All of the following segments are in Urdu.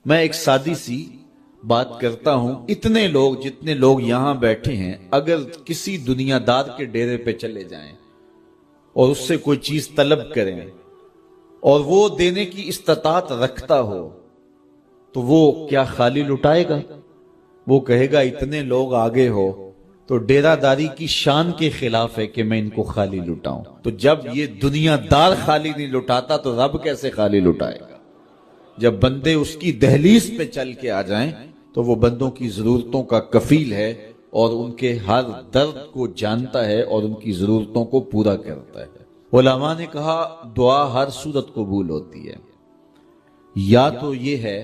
میں ایک سادی سی بات کرتا ہوں، اتنے لوگ جتنے لوگ یہاں بیٹھے ہیں اگر کسی دنیا دار کے ڈیرے پہ چلے جائیں اور اس سے کوئی چیز طلب کریں اور وہ دینے کی استطاعت رکھتا ہو تو وہ کیا خالی لٹائے گا؟ وہ کہے گا اتنے لوگ آگے ہو تو ڈیرہ داری کی شان کے خلاف ہے کہ میں ان کو خالی لٹاؤں۔ تو جب یہ دنیا دار خالی نہیں لٹاتا تو رب کیسے خالی لٹائے گا؟ جب بندے اس کی دہلیز پہ چل کے آ جائیں تو وہ بندوں کی ضرورتوں کا کفیل ہے اور ان کے ہر درد کو جانتا ہے اور ان کی ضرورتوں کو پورا کرتا ہے۔ علماء نے کہا دعا ہر صورت قبول ہوتی ہے، یا تو یہ ہے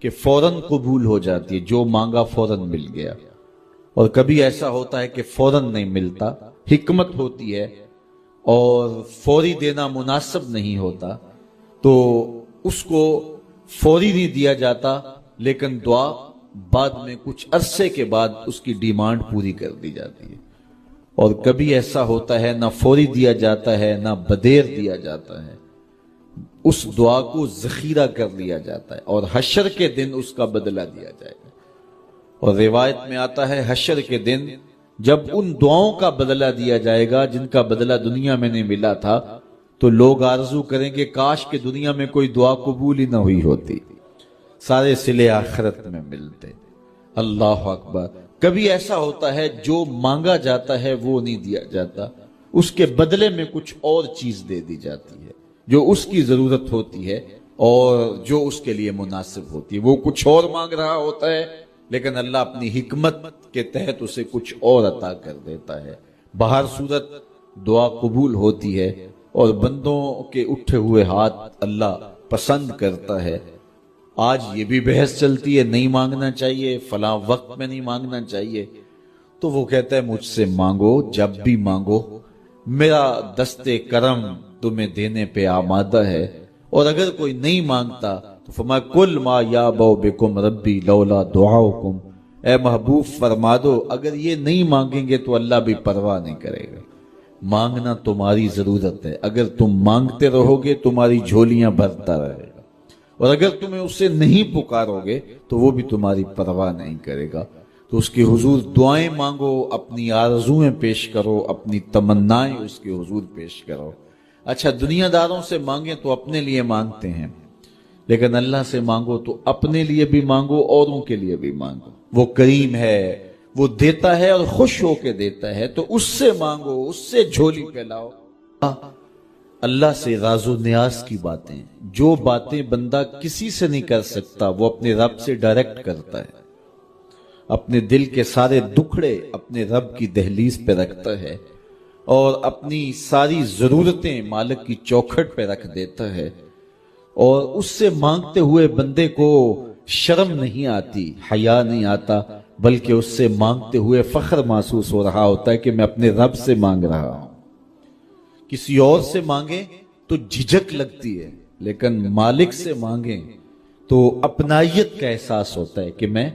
کہ فوراً قبول ہو جاتی ہے، جو مانگا فوراً مل گیا، اور کبھی ایسا ہوتا ہے کہ فوراً نہیں ملتا، حکمت ہوتی ہے اور فوری دینا مناسب نہیں ہوتا تو اس کو فوری نہیں دیا جاتا، لیکن دعا بعد میں کچھ عرصے کے بعد اس کی ڈیمانڈ پوری کر دی جاتی ہے۔ اور کبھی ایسا ہوتا ہے نہ فوری دیا جاتا ہے نہ بدیر دیا جاتا ہے، اس دعا کو ذخیرہ کر لیا جاتا ہے اور حشر کے دن اس کا بدلہ دیا جائے گا۔ اور روایت میں آتا ہے حشر کے دن جب ان دعاؤں کا بدلہ دیا جائے گا جن کا بدلہ دنیا میں نہیں ملا تھا تو لوگ آرزو کریں گے کاش کہ دنیا میں کوئی دعا قبول ہی نہ ہوئی ہوتی، سارے صلے آخرت میں ملتے۔ اللہ اکبر۔ کبھی ایسا ہوتا ہے جو مانگا جاتا ہے وہ نہیں دیا جاتا، اس کے بدلے میں کچھ اور چیز دے دی جاتی ہے جو اس کی ضرورت ہوتی ہے اور جو اس کے لیے مناسب ہوتی ہے۔ وہ کچھ اور مانگ رہا ہوتا ہے لیکن اللہ اپنی حکمت کے تحت اسے کچھ اور عطا کر دیتا ہے۔ بہر صورت دعا قبول ہوتی ہے اور بندوں کے اٹھے ہوئے ہاتھ اللہ پسند کرتا ہے۔ آج یہ بھی بحث چلتی ہے نہیں مانگنا چاہیے، فلاں وقت میں نہیں مانگنا چاہیے، تو وہ کہتا ہے مجھ سے مانگو جب بھی مانگو، میرا دست کرم تمہیں دینے پہ آمادہ ہے۔ اور اگر کوئی نہیں مانگتا تو فرمایا کل ما یابو بکم ربی لولا دعاؤکم، اے محبوب فرما دو اگر یہ نہیں مانگیں گے تو اللہ بھی پرواہ نہیں کرے گا۔ مانگنا تمہاری ضرورت ہے، اگر تم مانگتے رہو گے تمہاری جھولیاں بھرتا رہے گا، اور اگر تمہیں اسے نہیں پکارو گے تو وہ بھی تمہاری پرواہ نہیں کرے گا۔ تو اس کے حضور دعائیں مانگو، اپنی آرزویں پیش کرو، اپنی تمنائیں اس کے حضور پیش کرو۔ اچھا دنیا داروں سے مانگیں تو اپنے لیے مانگتے ہیں، لیکن اللہ سے مانگو تو اپنے لیے بھی مانگو، اوروں کے لیے بھی مانگو۔ وہ کریم ہے، وہ دیتا ہے اور خوش ہو کے دیتا ہے، تو اس سے مانگو، اس سے جھولی پھیلاؤ۔ اللہ سے راز و نیاز کی باتیں، جو باتیں بندہ کسی سے نہیں کر سکتا وہ اپنے رب سے ڈائریکٹ کرتا ہے، اپنے دل کے سارے دکھڑے اپنے رب کی دہلیز پہ رکھتا ہے اور اپنی ساری ضرورتیں مالک کی چوکھٹ پہ رکھ دیتا ہے، اور اس سے مانگتے ہوئے بندے کو شرم نہیں آتی، حیا نہیں آتا، بلکہ اس سے مانگتے ہوئے فخر محسوس ہو رہا ہوتا ہے کہ میں اپنے رب سے مانگ رہا ہوں۔ کسی اور سے مانگیں تو جھجک لگتی ہے، لیکن مالک سے مانگیں تو اپنائیت کا احساس ہوتا ہے کہ میں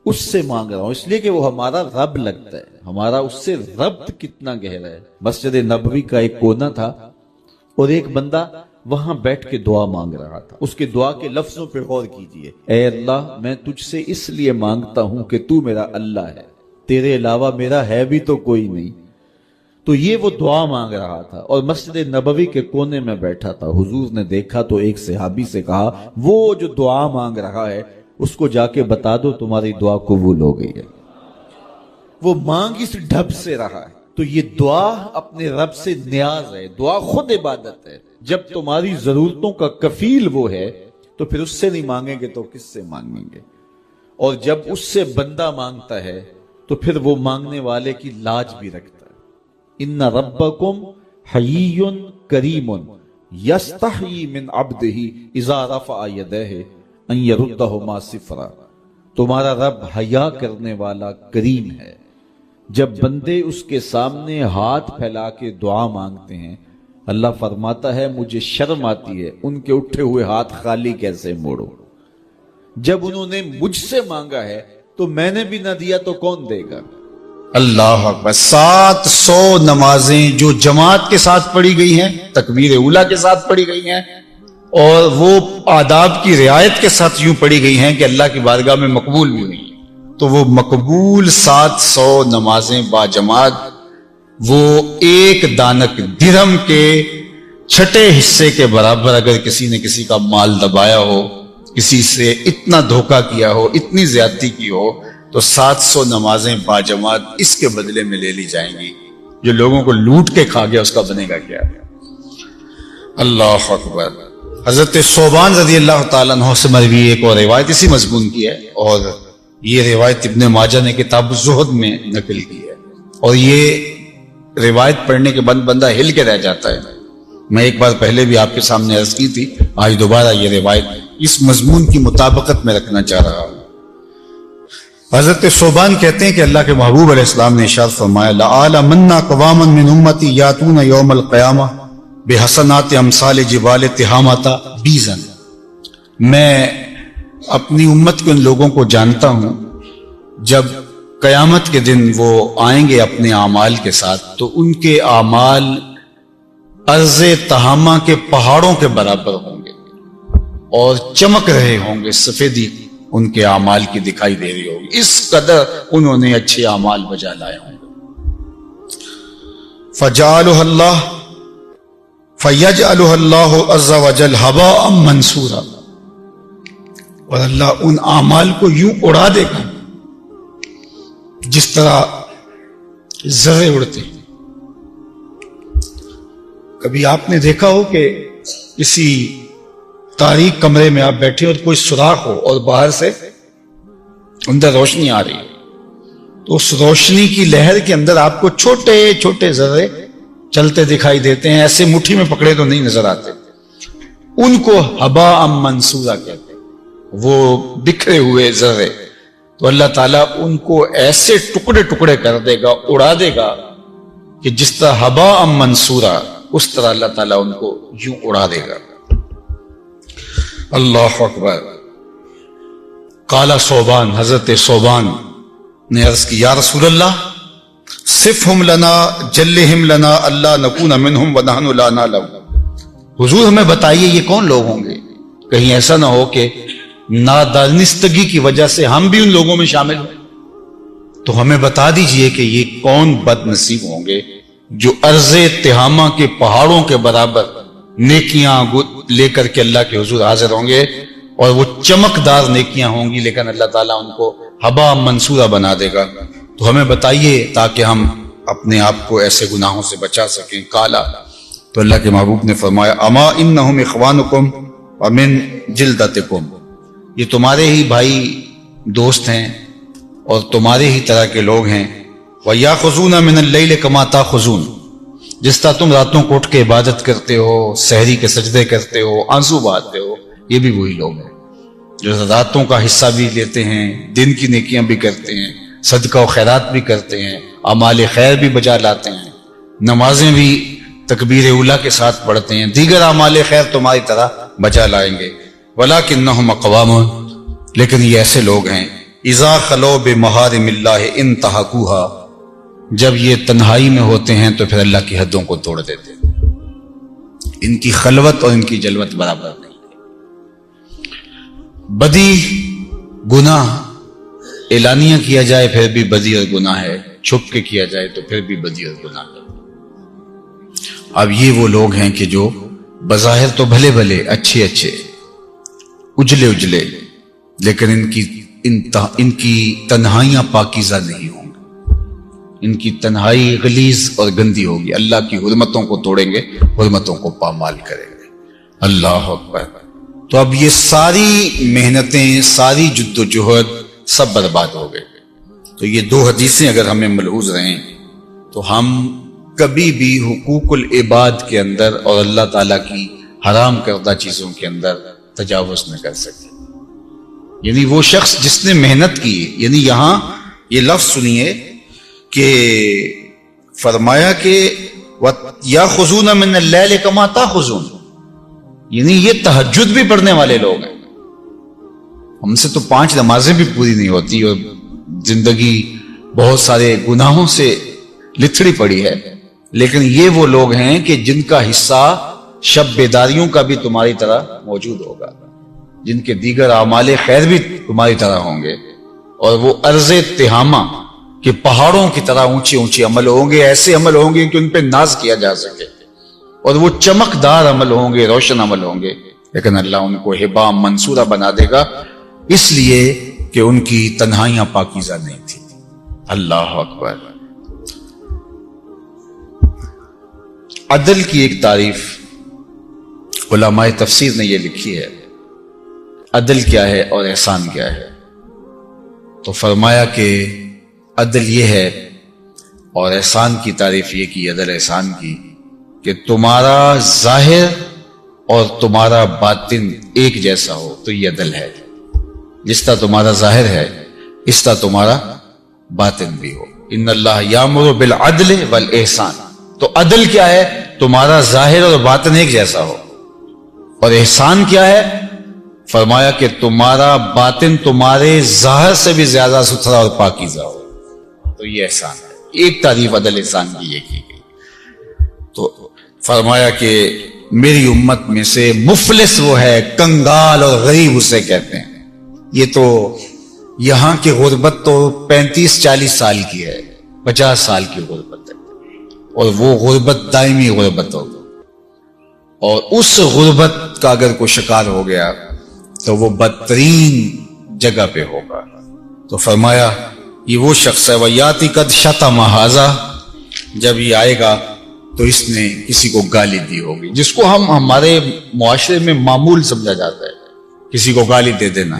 اس سے مانگ رہا ہوں، اس لیے کہ وہ ہمارا رب لگتا ہے، ہمارا اس سے ربط کتنا گہرا ہے۔ مسجد نبوی کا ایک کونا تھا اور ایک بندہ وہاں بیٹھ کے دعا مانگ رہا تھا۔ اس کے دعا کے لفظوں پہ غور کیجئے، اے اللہ میں تجھ سے اس لیے مانگتا ہوں کہ تو میرا اللہ ہے، تیرے علاوہ میرا ہے بھی تو کوئی نہیں۔ تو یہ وہ دعا مانگ رہا تھا اور مسجد نبوی کے کونے میں بیٹھا تھا۔ حضور نے دیکھا تو ایک صحابی سے کہا وہ جو دعا مانگ رہا ہے اس کو جا کے بتا دو تمہاری دعا قبول ہو گئی ہے۔ وہ مانگ اس ڈھب سے رہا ہے۔ تو یہ دعا اپنے رب سے نیاز ہے، دعا خود عبادت ہے۔ جب تمہاری ضرورتوں کا کفیل وہ ہے تو پھر اس سے نہیں مانگیں گے تو کس سے مانگیں گے؟ اور جب اس سے بندہ مانگتا ہے تو پھر وہ مانگنے والے کی لاج بھی رکھتا ہے۔ ان ربکم حیی کریم یستحیی من عبدہ اذا رفع یدیہ ان یردہما صفرا۔ تمہارا رب حیا کرنے والا کریم ہے، جب بندے اس کے سامنے ہاتھ پھیلا کے دعا مانگتے ہیں اللہ فرماتا ہے مجھے شرم آتی ہے ان کے اٹھے ہوئے ہاتھ خالی کیسے موڑو۔ جب انہوں نے مجھ سے مانگا ہے تو میں نے بھی نہ دیا تو کون دے گا؟ اللہ اکبر۔ 700 نمازیں جو جماعت کے ساتھ پڑھی گئی ہیں، تکبیر اولیٰ کے ساتھ پڑھی گئی ہیں، اور وہ آداب کی رعایت کے ساتھ یوں پڑھی گئی ہیں کہ اللہ کی بارگاہ میں مقبول بھی ہوئی ہیں، تو وہ مقبول 700 نمازیں باجماعت وہ ایک دانک درہم کے چھٹے حصے کے برابر اگر کسی نے کسی کا مال دبایا ہو، کسی سے اتنا دھوکہ کیا ہو، اتنی زیادتی کی ہو، تو 700 نمازیں باجماعت اس کے بدلے میں لے لی جائیں گی۔ جو لوگوں کو لوٹ کے کھا گیا اس کا بنے گا کیا؟ اللہ اکبر۔ حضرت صوبان رضی اللہ تعالیٰ عنہ سے مروی ایک اور روایت اسی مضمون کی ہے، اور یہ روایت ابن ماجہ نے کتاب الزہد میں نقل کی ہے، اور یہ روایت پڑھنے کے بعد بندہ ہل کے رہ جاتا ہے۔ میں ایک بار پہلے بھی آپ کے سامنے عرض کی تھی، آج دوبارہ یہ روایت اس مضمون کی مطابقت میں رکھنا چاہ رہا ہوں۔ حضرت صوبان کہتے ہیں کہ اللہ کے محبوب علیہ السلام نے ارشاد فرمایا لَأَعْلَمَنَّ قَوَامًا مِّنْ أُمَّتِي يَأْتُونَ يَوْمَ الْقِيَامَةِ بِحَسَنَاتِ أَمْثَالِ جِبَالِ تِہَامَةَ بِيزًا، میں اپنی امت کے ان لوگوں کو جانتا ہوں جب قیامت کے دن وہ آئیں گے اپنے اعمال کے ساتھ تو ان کے اعمال ارض تہامہ کے پہاڑوں کے برابر ہوں گے اور چمک رہے ہوں گے، سفیدی ان کے اعمال کی دکھائی دے رہی ہوگی، اس قدر انہوں نے اچھے اعمال بجا لائے ہوں گے۔ فجعلها اللہ فیجعلها اللہ عز وجل هباء منثورا، اور اللہ ان اعمال کو یوں اڑا دے گا جس طرح ذرے اڑتے ہیں۔ کبھی آپ نے دیکھا ہو کہ کسی تاریک کمرے میں آپ بیٹھے اور کوئی سوراخ ہو اور باہر سے اندر روشنی آ رہی ہے، تو اس روشنی کی لہر کے اندر آپ کو چھوٹے چھوٹے ذرے چلتے دکھائی دیتے ہیں، ایسے مٹھی میں پکڑے تو نہیں نظر آتے، ان کو ہباء منثورا کہتے ہیں، وہ بکھرے ہوئے ذرے۔ تو اللہ تعالیٰ ان کو ایسے ٹکڑے ٹکڑے کر دے گا، اڑا دے گا کہ جس طرح ہباء منثورا، اس طرح اللہ تعالیٰ ان کو یوں اڑا دے گا۔ اللہ اکبر۔ قال صوبان، حضرت صوبان نے عرض کی یا رسول اللہ صفہم لنا جلہم لنا اللہ نکون منہم ونحن لا نعلم، حضور ہمیں بتائیے یہ کون لوگ ہوں گے، کہیں ایسا نہ ہو کہ نادانستگی کی وجہ سے ہم بھی ان لوگوں میں شامل ہوں، تو ہمیں بتا دیجئے کہ یہ کون بد نصیب ہوں گے جو ارض تہامہ کے پہاڑوں کے برابر نیکیاں لے کر کے اللہ کے حضور حاضر ہوں گے، اور وہ چمکدار نیکیاں ہوں گی لیکن اللہ تعالیٰ ان کو ہباء منثورا بنا دے گا، تو ہمیں بتائیے تاکہ ہم اپنے آپ کو ایسے گناہوں سے بچا سکیں۔ کالا، تو اللہ کے محبوب نے فرمایا اما انہم اخوانکم ومن جلدتکم، یہ تمہارے ہی بھائی دوست ہیں اور تمہارے ہی طرح کے لوگ ہیں۔ وَيَأْخُذُونَ مِنَ اللَّيْلِ كَمَا تَأْخُذُونَ، جس طرح تم راتوں کو اٹھ کے عبادت کرتے ہو، سحری کے سجدے کرتے ہو، آنسو بہاتے ہو، یہ بھی وہی لوگ ہیں جو راتوں کا حصہ بھی لیتے ہیں، دن کی نیکیاں بھی کرتے ہیں، صدقہ و خیرات بھی کرتے ہیں، اعمال خیر بھی بجا لاتے ہیں، نمازیں بھی تکبیر اولیٰ کے ساتھ پڑھتے ہیں، دیگر اعمال خیر تمہاری طرح بجا لائیں گے۔ وَلَكِنَّهُمْ أَقْوَامٌ، لیکن یہ ایسے لوگ ہیں اِذَا خَلَوْا بِمَحَارِمِ اللَّهِ انْتَهَكُوهَا، جب یہ تنہائی میں ہوتے ہیں تو پھر اللہ کی حدوں کو توڑ دیتے ہیں، ان کی خلوت اور ان کی جلوت برابر نہیں۔ بدی گناہ اعلانیہ کیا جائے پھر بھی بدی اور گناہ ہے، چھپ کے کیا جائے تو پھر بھی بدی اور گناہ ہے۔ اب یہ وہ لوگ ہیں کہ جو بظاہر تو بھلے بھلے اچھے اچھے اجلے اجلے، لیکن ان کی تنہائیاں پاکیزہ نہیں ہوں گی، ان کی تنہائی غلیظ اور گندی ہوگی، اللہ کی حرمتوں کو توڑیں گے، حرمتوں کو پامال کریں گے۔ اللہ اکبر۔ تو اب یہ ساری محنتیں، ساری جد و جہد سب برباد ہو گئے۔ تو یہ دو حدیثیں اگر ہمیں ملحوظ رہیں تو ہم کبھی بھی حقوق العباد کے اندر اور اللہ تعالیٰ کی حرام کردہ چیزوں کے اندر تجاوز نہ کر سکتے۔ یعنی وہ شخص جس نے محنت کی، یعنی یہاں یہ لفظ سنیے کہ فرمایا کہ یاخذون من اللیل کما تاخذون، یعنی یہ تہجد بھی پڑھنے والے لوگ ہیں۔ ہم سے تو 5 نمازیں بھی پوری نہیں ہوتی اور زندگی بہت سارے گناہوں سے لتھڑی پڑی ہے، لیکن یہ وہ لوگ ہیں کہ جن کا حصہ شب بیداریوں کا بھی تمہاری طرح موجود ہوگا، جن کے دیگر اعمال خیر بھی تمہاری طرح ہوں گے، اور وہ ارض تہامہ کہ پہاڑوں کی طرح اونچے اونچے عمل ہوں گے، ایسے عمل ہوں گے کہ ان پہ ناز کیا جا سکے، اور وہ چمکدار عمل ہوں گے، روشن عمل ہوں گے، لیکن اللہ ان کو ہبا منصورہ بنا دے گا، اس لیے کہ ان کی تنہائیاں پاکیزہ نہیں تھی۔ اللہ اکبر۔ عدل کی ایک تعریف علماء تفسیر نے یہ لکھی ہے، عدل کیا ہے اور احسان کیا ہے؟ تو فرمایا کہ عدل یہ ہے اور احسان کی تعریف یہ کی، عدل احسان کی، کہ تمہارا ظاہر اور تمہارا باطن ایک جیسا ہو تو یہ عدل ہے، جس طرح تمہارا ظاہر ہے اس طرح تمہارا باطن بھی ہو۔ ان اللہ یامر بالعدل والاحسان، تو عدل کیا ہے؟ تمہارا ظاہر اور باطن ایک جیسا ہو، اور احسان کیا ہے؟ فرمایا کہ تمہارا باطن تمہارے ظاہر سے بھی زیادہ ستھرا اور پاکیزہ ہو، تو یہ احسان ہے۔ ایک تعریف عدل احسان کی یہ کی گئی۔ تو فرمایا کہ میری امت میں سے مفلس وہ ہے، کنگال اور غریب اسے کہتے ہیں۔ یہ تو یہاں کی غربت تو 35-40 سال کی ہے، 50 سال کی غربت ہے، اور وہ غربت دائمی غربت ہوگی، اور اس غربت کا اگر کوئی شکار ہو گیا تو وہ بدترین جگہ پہ ہوگا۔ تو فرمایا یہ وہ شخص ہے وَيَاتِ قَدْ شَتَمَ هَذَا، جب یہ آئے گا تو اس نے کسی کو گالی دی ہوگی، جس کو ہم ہمارے معاشرے میں معمول سمجھا جاتا ہے کسی کو گالی دے دینا،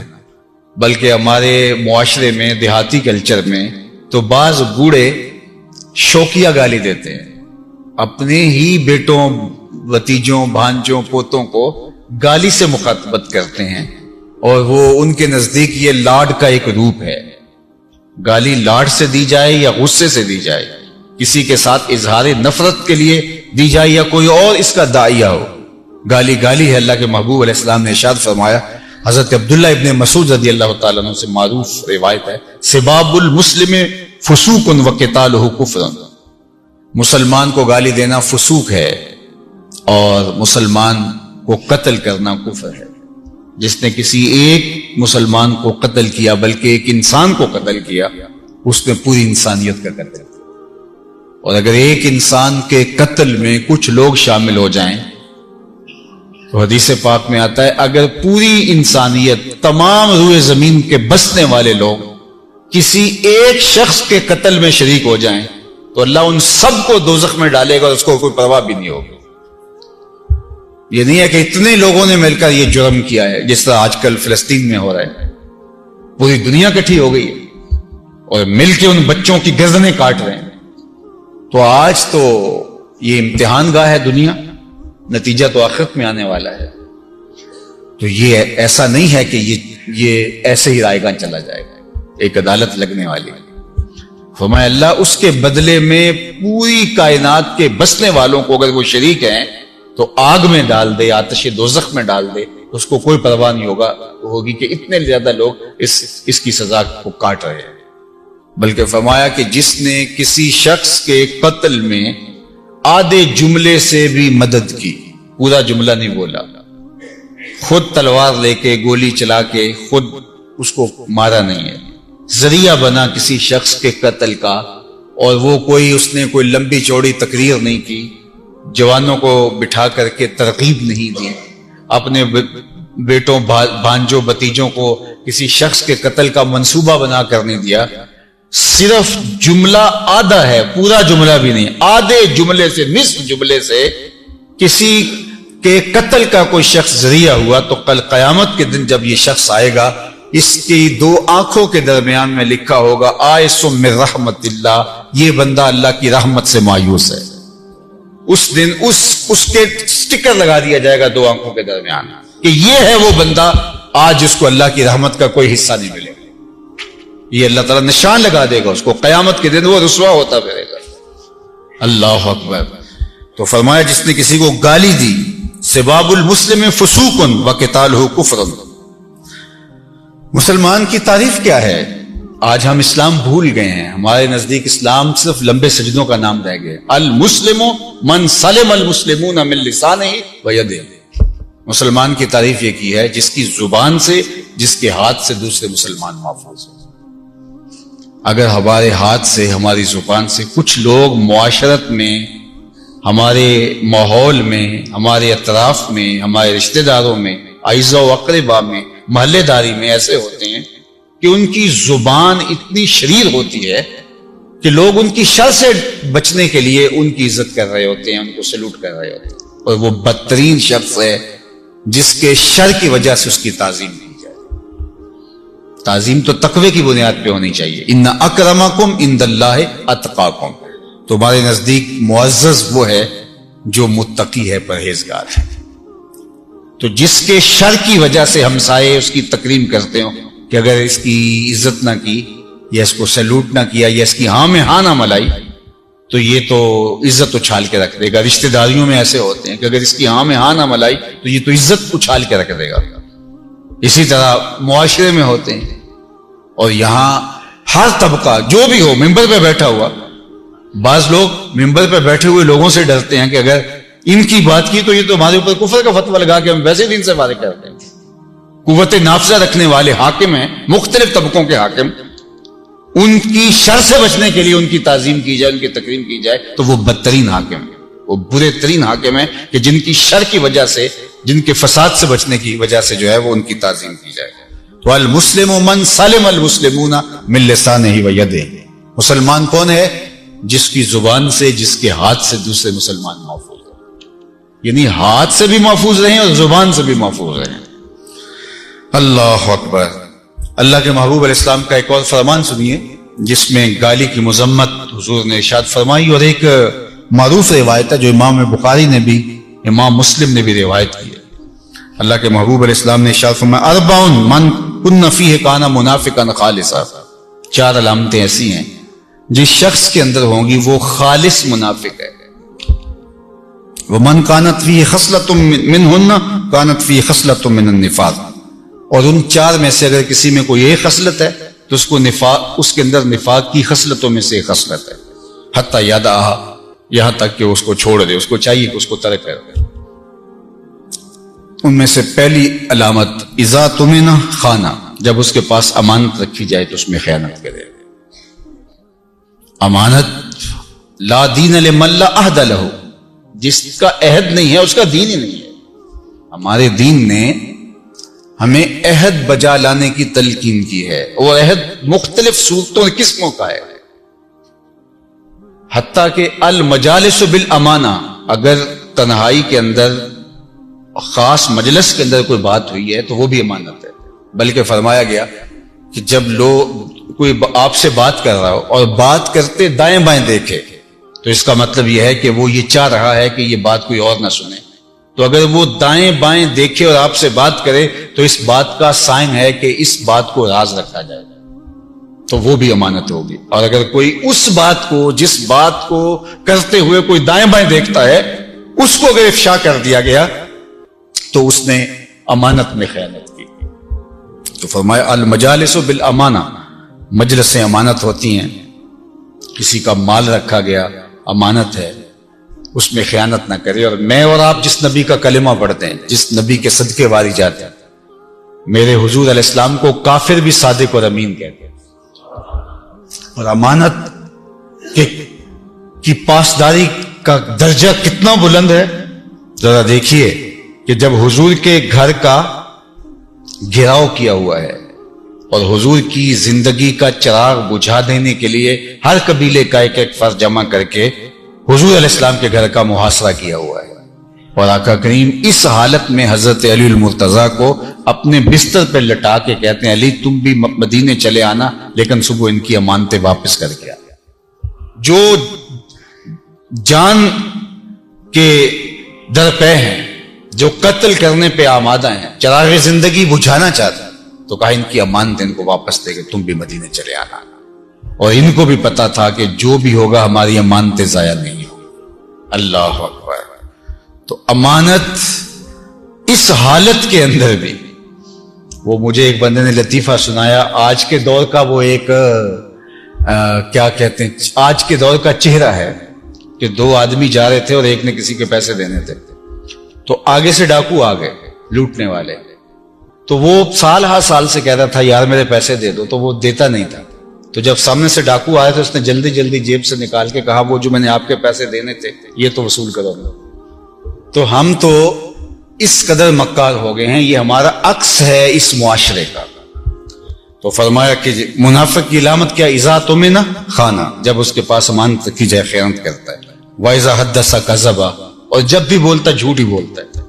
بلکہ ہمارے معاشرے میں دیہاتی کلچر میں تو بعض بوڑھے شوقیہ گالی دیتے ہیں، اپنے ہی بیٹوں، بھتیجوں، بھانجوں، پوتوں کو گالی سے مخاطبت کرتے ہیں، اور وہ ان کے نزدیک یہ لاڈ کا ایک روپ ہے۔ گالی لاڈ سے دی جائے یا غصے سے دی جائے، کسی کے ساتھ اظہار نفرت کے لیے دی جائے یا کوئی اور اس کا داعیہ ہو، گالی گالی ہے۔ اللہ کے محبوب علیہ السلام نے ارشاد فرمایا، حضرت عبداللہ ابن مسعود رضی اللہ تعالیٰ عنہ سے معروف روایت ہے، سباب المسلم فسوق وقتالہ کفر، مسلمان کو گالی دینا فسوق ہے اور مسلمان کو قتل کرنا کفر ہے۔ جس نے کسی ایک مسلمان کو قتل کیا، بلکہ ایک انسان کو قتل کیا، اس نے پوری انسانیت کا قتل کیا۔ اور اگر ایک انسان کے قتل میں کچھ لوگ شامل ہو جائیں تو حدیث پاک میں آتا ہے اگر پوری انسانیت، تمام روئے زمین کے بسنے والے لوگ کسی ایک شخص کے قتل میں شریک ہو جائیں تو اللہ ان سب کو دوزخ میں ڈالے گا اور اس کو کوئی پرواہ بھی نہیں ہوگی۔ یہ نہیں ہے کہ اتنے لوگوں نے مل کر یہ جرم کیا ہے، جس طرح آج کل فلسطین میں ہو رہا ہے، پوری دنیا اکٹھی ہو گئی ہے اور مل کے ان بچوں کی گردنیں کاٹ رہے ہیں۔ تو آج تو یہ امتحان گاہ ہے دنیا، نتیجہ تو آخرت میں آنے والا ہے۔ تو یہ ایسا نہیں ہے کہ یہ ایسے ہی رائے گاں چلا جائے گا، ایک عدالت لگنے والی ہے۔ فرمایا اللہ اس کے بدلے میں پوری کائنات کے بسنے والوں کو اگر وہ شریک ہیں تو آگ میں ڈال دے، آتش دوزخ میں ڈال دے، اس کو کوئی پرواہ نہیں ہوگی کہ اتنے زیادہ لوگ اس کی سزا کو کاٹ رہے ہیں۔ بلکہ فرمایا کہ جس نے کسی شخص کے قتل میں آدھے جملے سے بھی مدد کی، پورا جملہ نہیں بولا، خود تلوار لے کے گولی چلا کے خود اس کو مارا نہیں ہے، ذریعہ بنا کسی شخص کے قتل کا، اور وہ اس نے کوئی لمبی چوڑی تقریر نہیں کی، جوانوں کو بٹھا کر کے ترغیب نہیں دی، اپنے بیٹوں، بھانجوں، بھتیجوں کو کسی شخص کے قتل کا منصوبہ بنا کر نہیں دیا، صرف جملہ آدھا ہے، پورا جملہ بھی نہیں، آدھے جملے سے، نصف جملے سے کسی کے قتل کا کوئی شخص ذریعہ ہوا تو کل قیامت کے دن جب یہ شخص آئے گا، اس کی دو آنکھوں کے درمیان میں لکھا ہوگا آئس من رحمت اللہ، یہ بندہ اللہ کی رحمت سے مایوس ہے۔ اس دن اس کے سٹکر لگا دیا جائے گا دو آنکھوں کے درمیان کہ یہ ہے وہ بندہ آج اس کو اللہ کی رحمت کا کوئی حصہ نہیں ملے گا۔ یہ اللہ تعالیٰ نشان لگا دے گا اس کو، قیامت کے دن وہ رسوا ہوتا پھرے گا۔ اللہ اکبر۔ تو فرمایا جس نے کسی کو گالی دی، سباب المسلم فسوق وقتالہ کفر، مسلمان کی تعریف کیا ہے؟ آج ہم اسلام بھول گئے ہیں، ہمارے نزدیک اسلام صرف لمبے سجدوں کا نام رہ گئے۔ المسلم من سلم المسلمون من لسانہ و یدہ، مسلمان کی تعریف یہ کی ہے جس کی زبان سے، جس کے ہاتھ سے دوسرے مسلمان محفوظ ہیں۔ اگر ہمارے ہاتھ سے، ہماری زبان سے کچھ لوگ معاشرت میں، ہمارے ماحول میں، ہمارے اطراف میں، ہمارے رشتہ داروں میں، اعزاء و اقربا میں، محلے داری میں ایسے ہوتے ہیں کہ ان کی زبان اتنی شریر ہوتی ہے کہ لوگ ان کی شر سے بچنے کے لیے ان کی عزت کر رہے ہوتے ہیں، ان کو سلوٹ کر رہے ہوتے ہیں، اور وہ بدترین شخص ہے جس کے شر کی وجہ سے اس کی تعظیم کی جائے۔ تعظیم تو تقوی کی بنیاد پہ ہونی چاہیے۔ ان اکرمکم عند اللہ اتقاکم، تمہارے نزدیک معزز وہ ہے جو متقی ہے، پرہیزگار ہے۔ تو جس کے شر کی وجہ سے ہمسائے اس کی تکریم کرتے ہوں کہ اگر اس کی عزت نہ کی یا اس کو سیلوٹ نہ کیا یا اس کی ہاں میں ہاں نہ ملائی تو یہ تو عزت اچھال کے رکھ دے گا۔ رشتہ داریوں میں ایسے ہوتے ہیں کہ اگر اس کی ہاں میں ہاں نہ ملائی تو یہ تو عزت اچھال کے رکھ دے گا۔ اسی طرح معاشرے میں ہوتے ہیں، اور یہاں ہر طبقہ جو بھی ہو، ممبر پہ بیٹھا ہوا، بعض لوگ ممبر پہ بیٹھے ہوئے لوگوں سے ڈرتے ہیں کہ اگر ان کی بات کی تو یہ تو ہمارے اوپر کفر کا فتویٰ لگا کے ہم ویسے دین سے فارغ کرتے ہیں۔ قوت نافذہ رکھنے والے حاکم ہیں، مختلف طبقوں کے حاکم، ان کی شر سے بچنے کے لیے ان کی تعظیم کی جائے، ان کی تکریم کی جائے تو وہ بدترین حاکم ہیں، وہ برے ترین حاکم ہیں کہ جن کی شر کی وجہ سے، جن کے فساد سے بچنے کی وجہ سے جو ہے وہ ان کی تعظیم کی جائے۔ تو المسلم من سلم المسلمون من لسانہ و یدہ، مسلمان کون ہے؟ جس کی زبان سے، جس کے ہاتھ سے دوسرے مسلمان محفوظ ہیں، یعنی ہاتھ سے بھی محفوظ رہیں اور زبان سے بھی محفوظ رہیں۔ اللہ اکبر۔ اللہ کے محبوب علیہ السلام کا ایک اور فرمان سنیے جس میں گالی کی مذمت حضور نے ارشاد فرمائی، اور ایک معروف روایت ہے جو امام بخاری نے بھی، امام مسلم نے بھی روایت کی ہے۔ اللہ کے محبوب علیہ السلام نے ارشاد فرمایا، اربع من کن فیہ کان منافقا خالصا، چار علامتیں ایسی ہیں جس شخص کے اندر ہوں گی وہ خالص منافق ہے۔ ومن کانت فیہ خصلۃ منہن کانت فیہ خصلۃ من النفاق، اور ان چار میں سے اگر کسی میں کوئی ایک خصلت ہے تو اس کو نفاق، اس کے اندر نفاق کی خصلتوں میں سے ایک خصلت ہے، حتی یدعھا، یہاں تک کہ اس کو چھوڑ دے، اس کو چاہیے کہ اس کو ترک کر دے۔ ان میں سے پہلی علامت اذا تمن خانہ، جب اس کے پاس امانت رکھی جائے تو اس میں خیانت کرے۔ امانت لا دین لمن لا عہد لہ، جس کا عہد نہیں ہے اس کا دین ہی نہیں ہے۔ ہمارے دین نے ہمیں عہد بجا لانے کی تلقین کی ہے، اور عہد مختلف صورتوں اور قسموں کا ہے، حتیٰ کہ المجالس بالامانہ، اگر تنہائی کے اندر خاص مجلس کے اندر کوئی بات ہوئی ہے تو وہ بھی امانت ہے۔ بلکہ فرمایا گیا کہ جب لوگ کوئی آپ سے بات کر رہا ہو اور بات کرتے دائیں بائیں دیکھے تو اس کا مطلب یہ ہے کہ وہ یہ چاہ رہا ہے کہ یہ بات کوئی اور نہ سنے، تو اگر وہ دائیں بائیں دیکھے اور آپ سے بات کرے تو اس بات کا سائن ہے کہ اس بات کو راز رکھا جائے گا، تو وہ بھی امانت ہوگی۔ اور اگر کوئی اس بات کو، جس بات کو کرتے ہوئے کوئی دائیں بائیں دیکھتا ہے، اس کو اگر افشا کر دیا گیا تو اس نے امانت میں خیانت کی۔ تو فرمایا المجالس بالامانہ، مجلسیں امانت ہوتی ہیں، کسی کا مال رکھا گیا امانت ہے، اس میں خیانت نہ کرے۔ اور میں اور آپ جس نبی کا کلمہ پڑھتے ہیں، جس نبی کے صدقے واری جاتے ہیں، میرے حضور علیہ السلام کو کافر بھی صادق اور امین کہتے ہیں۔ اور امانت کی پاسداری کا درجہ کتنا بلند ہے، ذرا دیکھیے کہ جب حضور کے گھر کا گھیراؤ کیا ہوا ہے اور حضور کی زندگی کا چراغ بجھا دینے کے لیے ہر قبیلے کا ایک ایک فرد جمع کر کے حضور علیہ السلام کے گھر کا محاصرہ کیا ہوا ہے، اور آقا کریم اس حالت میں حضرت علی المرتضیٰ کو اپنے بستر پہ لٹا کے کہتے ہیں، علی تم بھی مدینے چلے آنا لیکن صبح ان کی امانتیں واپس کر کے آنا۔ جو جان کے درپے ہیں، جو قتل کرنے پہ آمادہ ہیں، چراغ زندگی بجھانا چاہتے ہیں، تو کہا ان کی امانتیں ان کو واپس دے کے تم بھی مدینے چلے آنا۔ اور ان کو بھی پتا تھا کہ جو بھی ہوگا ہماری امانتیں ضائع نہیں ہوں۔ اللہ اکبر۔ تو امانت اس حالت کے اندر بھی، وہ مجھے ایک بندے نے لطیفہ سنایا، آج کے دور کا وہ ایک کیا کہتے ہیں، آج کے دور کا چہرہ ہے کہ 2 آدمی جا رہے تھے اور ایک نے کسی کے پیسے دینے تھے، تو آگے سے ڈاکو آ گئے لوٹنے والے، تو وہ سال ہر سال سے کہتا تھا یار میرے پیسے دے دو، تو وہ دیتا نہیں تھا۔ تو جب سامنے سے ڈاکو آئے تو اس نے جلدی جلدی جیب سے نکال کے کہا وہ جو میں نے آپ کے پیسے دینے تھے یہ تو وصول کرو۔ تو ہم تو اس قدر مکار ہو گئے ہیں، یہ ہمارا عکس ہے اس معاشرے کا۔ تو فرمایا کہ منافق کی علامت کیا؟ اذا تمنا خانا، جب اس کے پاس امانت رکھی جائے خیانت کرتا ہے، واذا حدث کذب، اور جب بھی بولتا جھوٹ ہی بولتا ہے۔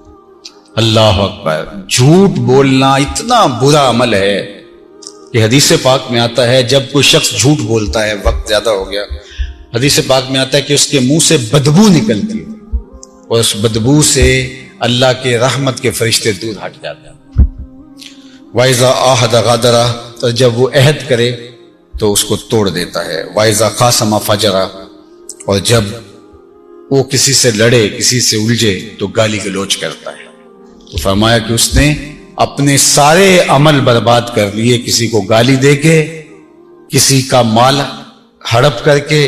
اللہ اکبر، جھوٹ بولنا اتنا برا عمل ہے کہ حدیث پاک میں آتا ہے جب کوئی شخص جھوٹ بولتا ہے، وقت زیادہ ہو گیا، حدیث پاک میں آتا ہے کہ اس کے منہ سے بدبو نکلتی ہے اور اس بدبو سے اللہ کے رحمت کے فرشتے دور ہٹ جاتے ہیں۔ وَإِذَا عَاهَدَ غَدَرَ، تو جب وہ عہد کرے تو اس کو توڑ دیتا ہے۔ وَإِذَا خَاصَمَ فَجَرَ، اور جب وہ کسی سے لڑے، کسی سے الجھے تو گالی گلوچ کرتا ہے۔ تو فرمایا کہ اس نے اپنے سارے عمل برباد کر لیے، کسی کو گالی دے کے، کسی کا مال ہڑپ کر کے،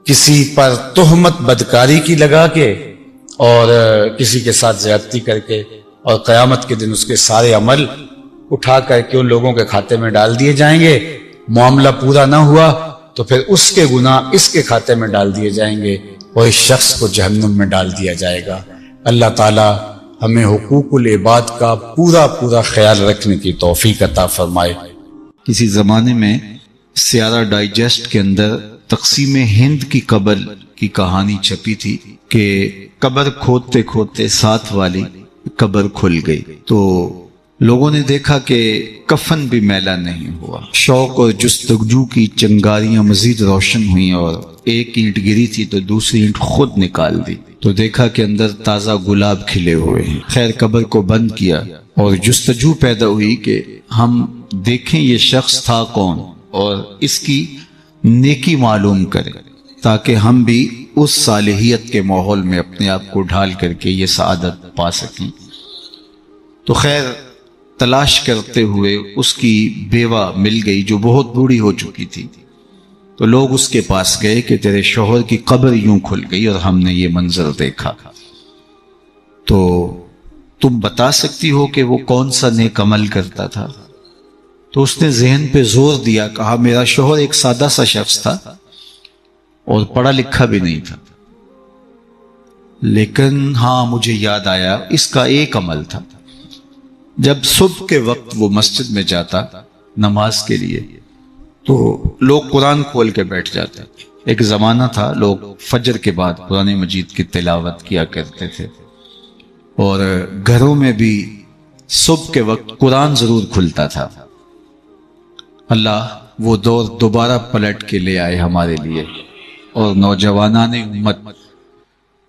کسی پر تہمت بدکاری کی لگا کے، اور کسی کے ساتھ زیادتی کر کے، اور قیامت کے دن اس کے سارے عمل اٹھا کر کے ان لوگوں کے کھاتے میں ڈال دیے جائیں گے۔ معاملہ پورا نہ ہوا تو پھر اس کے گناہ اس کے کھاتے میں ڈال دیے جائیں گے اور اس شخص کو جہنم میں ڈال دیا جائے گا۔ اللہ تعالی ہمیں حقوق العباد کا پورا پورا خیال رکھنے کی توفیق عطا فرمائے۔ کسی زمانے میں سیارہ ڈائجسٹ کے اندر تقسیم ہند کی قبر کی کہانی چھپی تھی کہ قبر کھودتے کھودتے ساتھ والی قبر کھل گئی، تو لوگوں نے دیکھا کہ کفن بھی میلا نہیں ہوا۔ شوق اور جستجو کی چنگاریاں مزید روشن ہوئیں اور ایک اینٹ گری تھی تو دوسری اینٹ خود نکال دی، تو دیکھا کہ اندر تازہ گلاب کھلے ہوئے ہیں۔ خیر قبر کو بند کیا اور جستجو پیدا ہوئی کہ ہم دیکھیں یہ شخص تھا کون اور اس کی نیکی معلوم کریں تاکہ ہم بھی اس صالحیت کے ماحول میں اپنے آپ کو ڈھال کر کے یہ سعادت پا سکیں۔ تو خیر تلاش کرتے ہوئے اس کی بیوہ مل گئی جو بہت بوڑھی ہو چکی تھی، تو لوگ اس کے پاس گئے کہ تیرے شوہر کی قبر یوں کھل گئی اور ہم نے یہ منظر دیکھا، تو تم بتا سکتی ہو کہ وہ کون سا نیک عمل کرتا تھا؟ تو اس نے ذہن پہ زور دیا، کہا میرا شوہر ایک سادہ سا شخص تھا اور پڑھا لکھا بھی نہیں تھا، لیکن ہاں مجھے یاد آیا اس کا ایک عمل تھا، جب صبح کے وقت وہ مسجد میں جاتا نماز کے لیے تو لوگ قرآن کھول کے بیٹھ جاتے۔ ایک زمانہ تھا لوگ فجر کے بعد قرآن مجید کی تلاوت کیا کرتے تھے، اور گھروں میں بھی صبح کے وقت قرآن ضرور کھلتا تھا۔ اللہ وہ دور دوبارہ پلٹ کے لے آئے ہمارے لیے، اور نوجوانان امت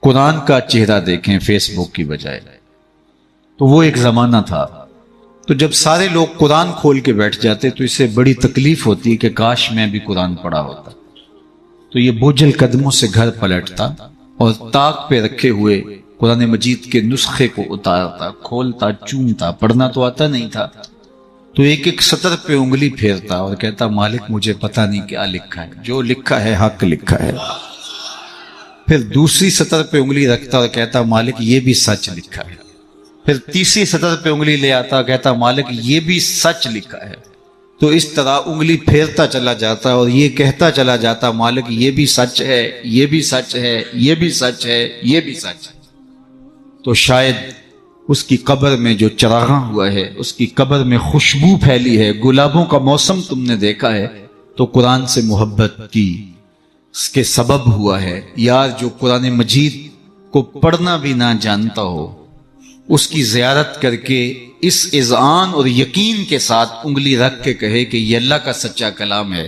قرآن کا چہرہ دیکھیں فیس بک کی بجائے۔ تو وہ ایک زمانہ تھا، تو جب سارے لوگ قرآن کھول کے بیٹھ جاتے تو اسے بڑی تکلیف ہوتی کہ کاش میں بھی قرآن پڑھا ہوتا، تو یہ بوجھل قدموں سے گھر پلٹتا اور طاق پہ رکھے ہوئے قرآن مجید کے نسخے کو اتارتا، کھولتا، چومتا، پڑھنا تو آتا نہیں تھا، تو ایک ایک سطر پہ انگلی پھیرتا اور کہتا مالک مجھے پتہ نہیں کیا لکھا ہے، جو لکھا ہے حق لکھا ہے۔ پھر دوسری سطر پہ انگلی رکھتا اور کہتا مالک یہ بھی سچ لکھا ہے۔ پھر تیسری سطر پہ انگلی لے آتا، کہتا مالک یہ بھی سچ لکھا ہے۔ تو اس طرح انگلی پھیرتا چلا جاتا اور یہ کہتا چلا جاتا مالک یہ بھی سچ ہے، یہ بھی سچ ہے، یہ بھی سچ ہے، یہ بھی سچ ہے۔ تو شاید اس کی قبر میں جو چراغاں ہوا ہے، اس کی قبر میں خوشبو پھیلی ہے، گلابوں کا موسم تم نے دیکھا ہے، تو قرآن سے محبت کی اس کے سبب ہوا ہے۔ یار جو قرآن مجید کو پڑھنا بھی نہ جانتا ہو، اس کی زیارت کر کے اس اذعان اور یقین کے ساتھ انگلی رکھ کے کہے کہ یہ اللہ کا سچا کلام ہے،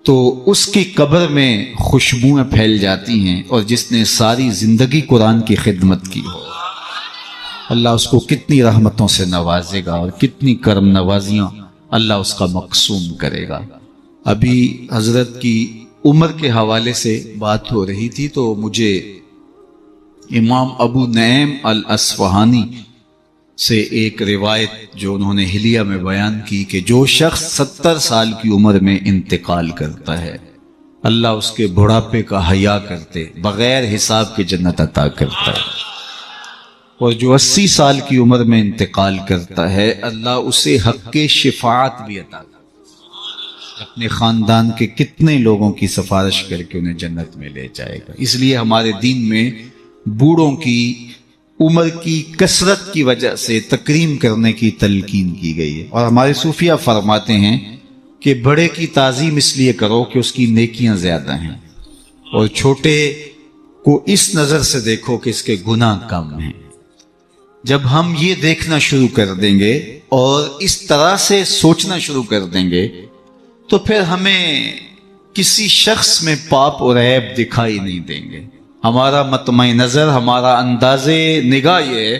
تو اس کی قبر میں خوشبوئیں پھیل جاتی ہیں، اور جس نے ساری زندگی قرآن کی خدمت کی ہو اللہ اس کو کتنی رحمتوں سے نوازے گا اور کتنی کرم نوازیاں اللہ اس کا مقسوم کرے گا۔ ابھی حضرت کی عمر کے حوالے سے بات ہو رہی تھی تو مجھے امام ابو نعیم الاصفہانی سے ایک روایت جو انہوں نے حلیہ میں بیان کی کہ جو شخص 70 سال کی عمر میں انتقال کرتا ہے اللہ اس کے بڑھاپے کا حیا کرتے بغیر حساب کے جنت عطا کرتا ہے، اور جو 80 سال کی عمر میں انتقال کرتا ہے اللہ اسے حق کے شفاعت بھی عطا کرتا ہے، اپنے خاندان کے کتنے لوگوں کی سفارش کر کے انہیں جنت میں لے جائے گا۔ اس لیے ہمارے دین میں بوڑھوں کی عمر کی کثرت کی وجہ سے تکریم کرنے کی تلقین کی گئی ہے، اور ہمارے صوفیہ فرماتے ہیں کہ بڑے کی تعظیم اس لیے کرو کہ اس کی نیکیاں زیادہ ہیں، اور چھوٹے کو اس نظر سے دیکھو کہ اس کے گناہ کم ہیں۔ جب ہم یہ دیکھنا شروع کر دیں گے اور اس طرح سے سوچنا شروع کر دیں گے تو پھر ہمیں کسی شخص میں پاپ اور عیب دکھائی نہیں دیں گے۔ ہمارا مطمع نظر، ہمارا انداز نگاہ یہ ہے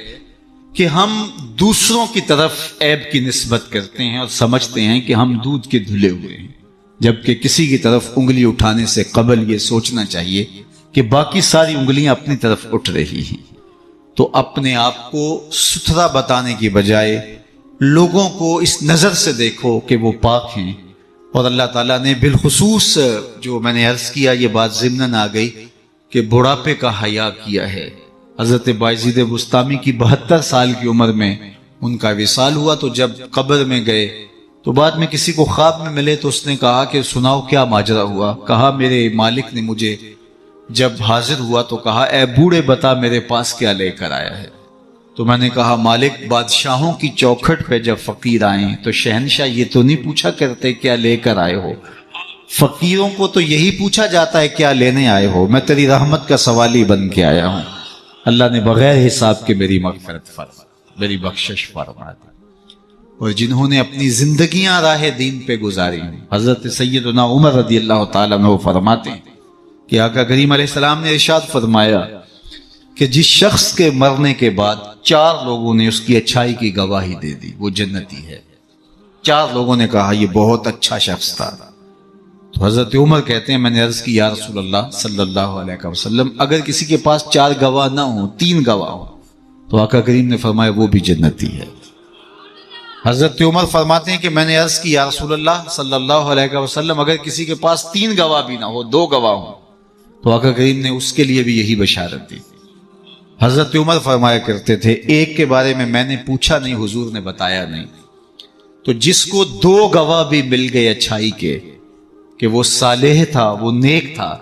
کہ ہم دوسروں کی طرف عیب کی نسبت کرتے ہیں اور سمجھتے ہیں کہ ہم دودھ کے دھلے ہوئے ہیں، جبکہ کسی کی طرف انگلی اٹھانے سے قبل یہ سوچنا چاہیے کہ باقی ساری انگلیاں اپنی طرف اٹھ رہی ہیں۔ تو اپنے آپ کو ستھرا بتانے کی بجائے لوگوں کو اس نظر سے دیکھو کہ وہ پاک ہیں، اور اللہ تعالیٰ نے بالخصوص جو میں نے عرض کیا یہ بات ضمناً آ گئی کہ بڑھاپے کا حیا کیا ہے۔ حضرت بایزید بسطامی کی 72 سال کی عمر میں ان کا وصال ہوا، تو جب قبر میں گئے تو بعد میں کسی کو خواب میں ملے تو اس نے کہا کہ سناؤ کیا ماجرا ہوا؟ کہا میرے مالک نے مجھے جب حاضر ہوا تو کہا اے بوڑھے بتا میرے پاس کیا لے کر آیا ہے؟ تو میں نے کہا مالک بادشاہوں کی چوکھٹ پہ جب فقیر آئیں تو شہنشاہ یہ تو نہیں پوچھا کرتے کیا لے کر آئے ہو، فقیروں کو تو یہی پوچھا جاتا ہے کیا لینے آئے ہو، میں تیری رحمت کا سوالی بن کے آیا ہوں۔ اللہ نے بغیر حساب کے میری مغفرت فرما، میری بخشش فرما دی۔ اور جنہوں نے اپنی زندگیاں راہ دین پہ گزاری ہیں، حضرت سیدنا عمر رضی اللہ تعالیٰ عنہ فرماتے ہیں کہ آقا کریم علیہ السلام نے ارشاد فرمایا کہ جس شخص کے مرنے کے بعد 4 لوگوں نے اس کی اچھائی کی گواہی دے دی وہ جنتی ہے۔ 4 لوگوں نے کہا یہ بہت اچھا شخص تھا۔ تو حضرت عمر کہتے ہیں میں نے عرض کی یا رسول اللہ صلی اللہ علیہ وسلم اگر کسی کے پاس 4 گواہ نہ ہوں 3 گواہ ہوں تو آقا کریم نے فرمایا وہ بھی جنتی ہے۔ حضرت عمر فرماتے ہیں کہ میں نے عرض کی یا رسول اللہ صلی اللہ علیہ وسلم اگر کسی کے پاس 3 گواہ بھی نہ ہو 2 گواہ ہوں تو آقا کریم نے اس کے لیے بھی یہی بشارت دی۔ حضرت عمر فرمایا کرتے تھے ایک کے بارے میں نے پوچھا نہیں حضور نے بتایا نہیں، تو جس کو 2 گواہ بھی مل گئے اچھائی کے کہ وہ صالح تھا وہ نیک تھا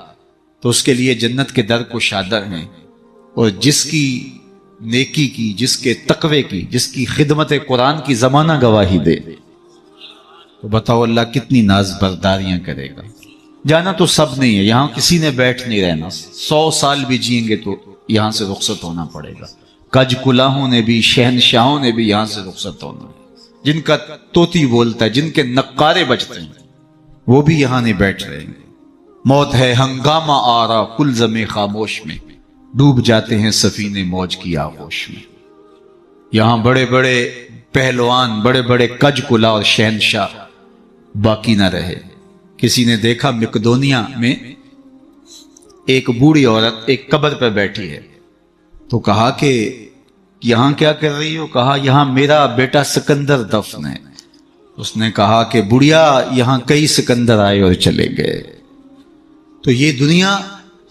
تو اس کے لیے جنت کے در کشادہ ہیں، اور جس کی نیکی کی، جس کے تقوی کی، جس کی خدمت قرآن کی زمانہ گواہی دے تو بتاؤ اللہ کتنی ناز برداریاں کرے گا۔ جانا تو سب نہیں ہے، یہاں کسی نے بیٹھ نہیں رہنا، 100 سال بھی جئیں گے تو یہاں سے رخصت ہونا پڑے گا۔ کج کلاہوں نے بھی شہنشاہوں نے بھی یہاں سے رخصت ہونا ہے، جن کا طوطی بولتا ہے، جن کے نقارے بجتے ہیں وہ بھی یہاں نہیں بیٹھ رہے ہیں۔ موت ہے ہنگامہ آرا کل زمیں خاموش میں، ڈوب جاتے ہیں سفینے موج کی آغوش میں۔ یہاں بڑے بڑے پہلوان، بڑے بڑے کج کلا اور شہنشاہ باقی نہ رہے۔ کسی نے دیکھا مقدونیہ میں ایک بوڑھی عورت ایک قبر پہ بیٹھی ہے، تو کہا کہ یہاں کیا کر رہی ہو؟ کہا یہاں میرا بیٹا سکندر دفن ہے۔ اس نے کہا کہ بڑھیا یہاں کئی سکندر آئے اور چلے گئے، تو یہ دنیا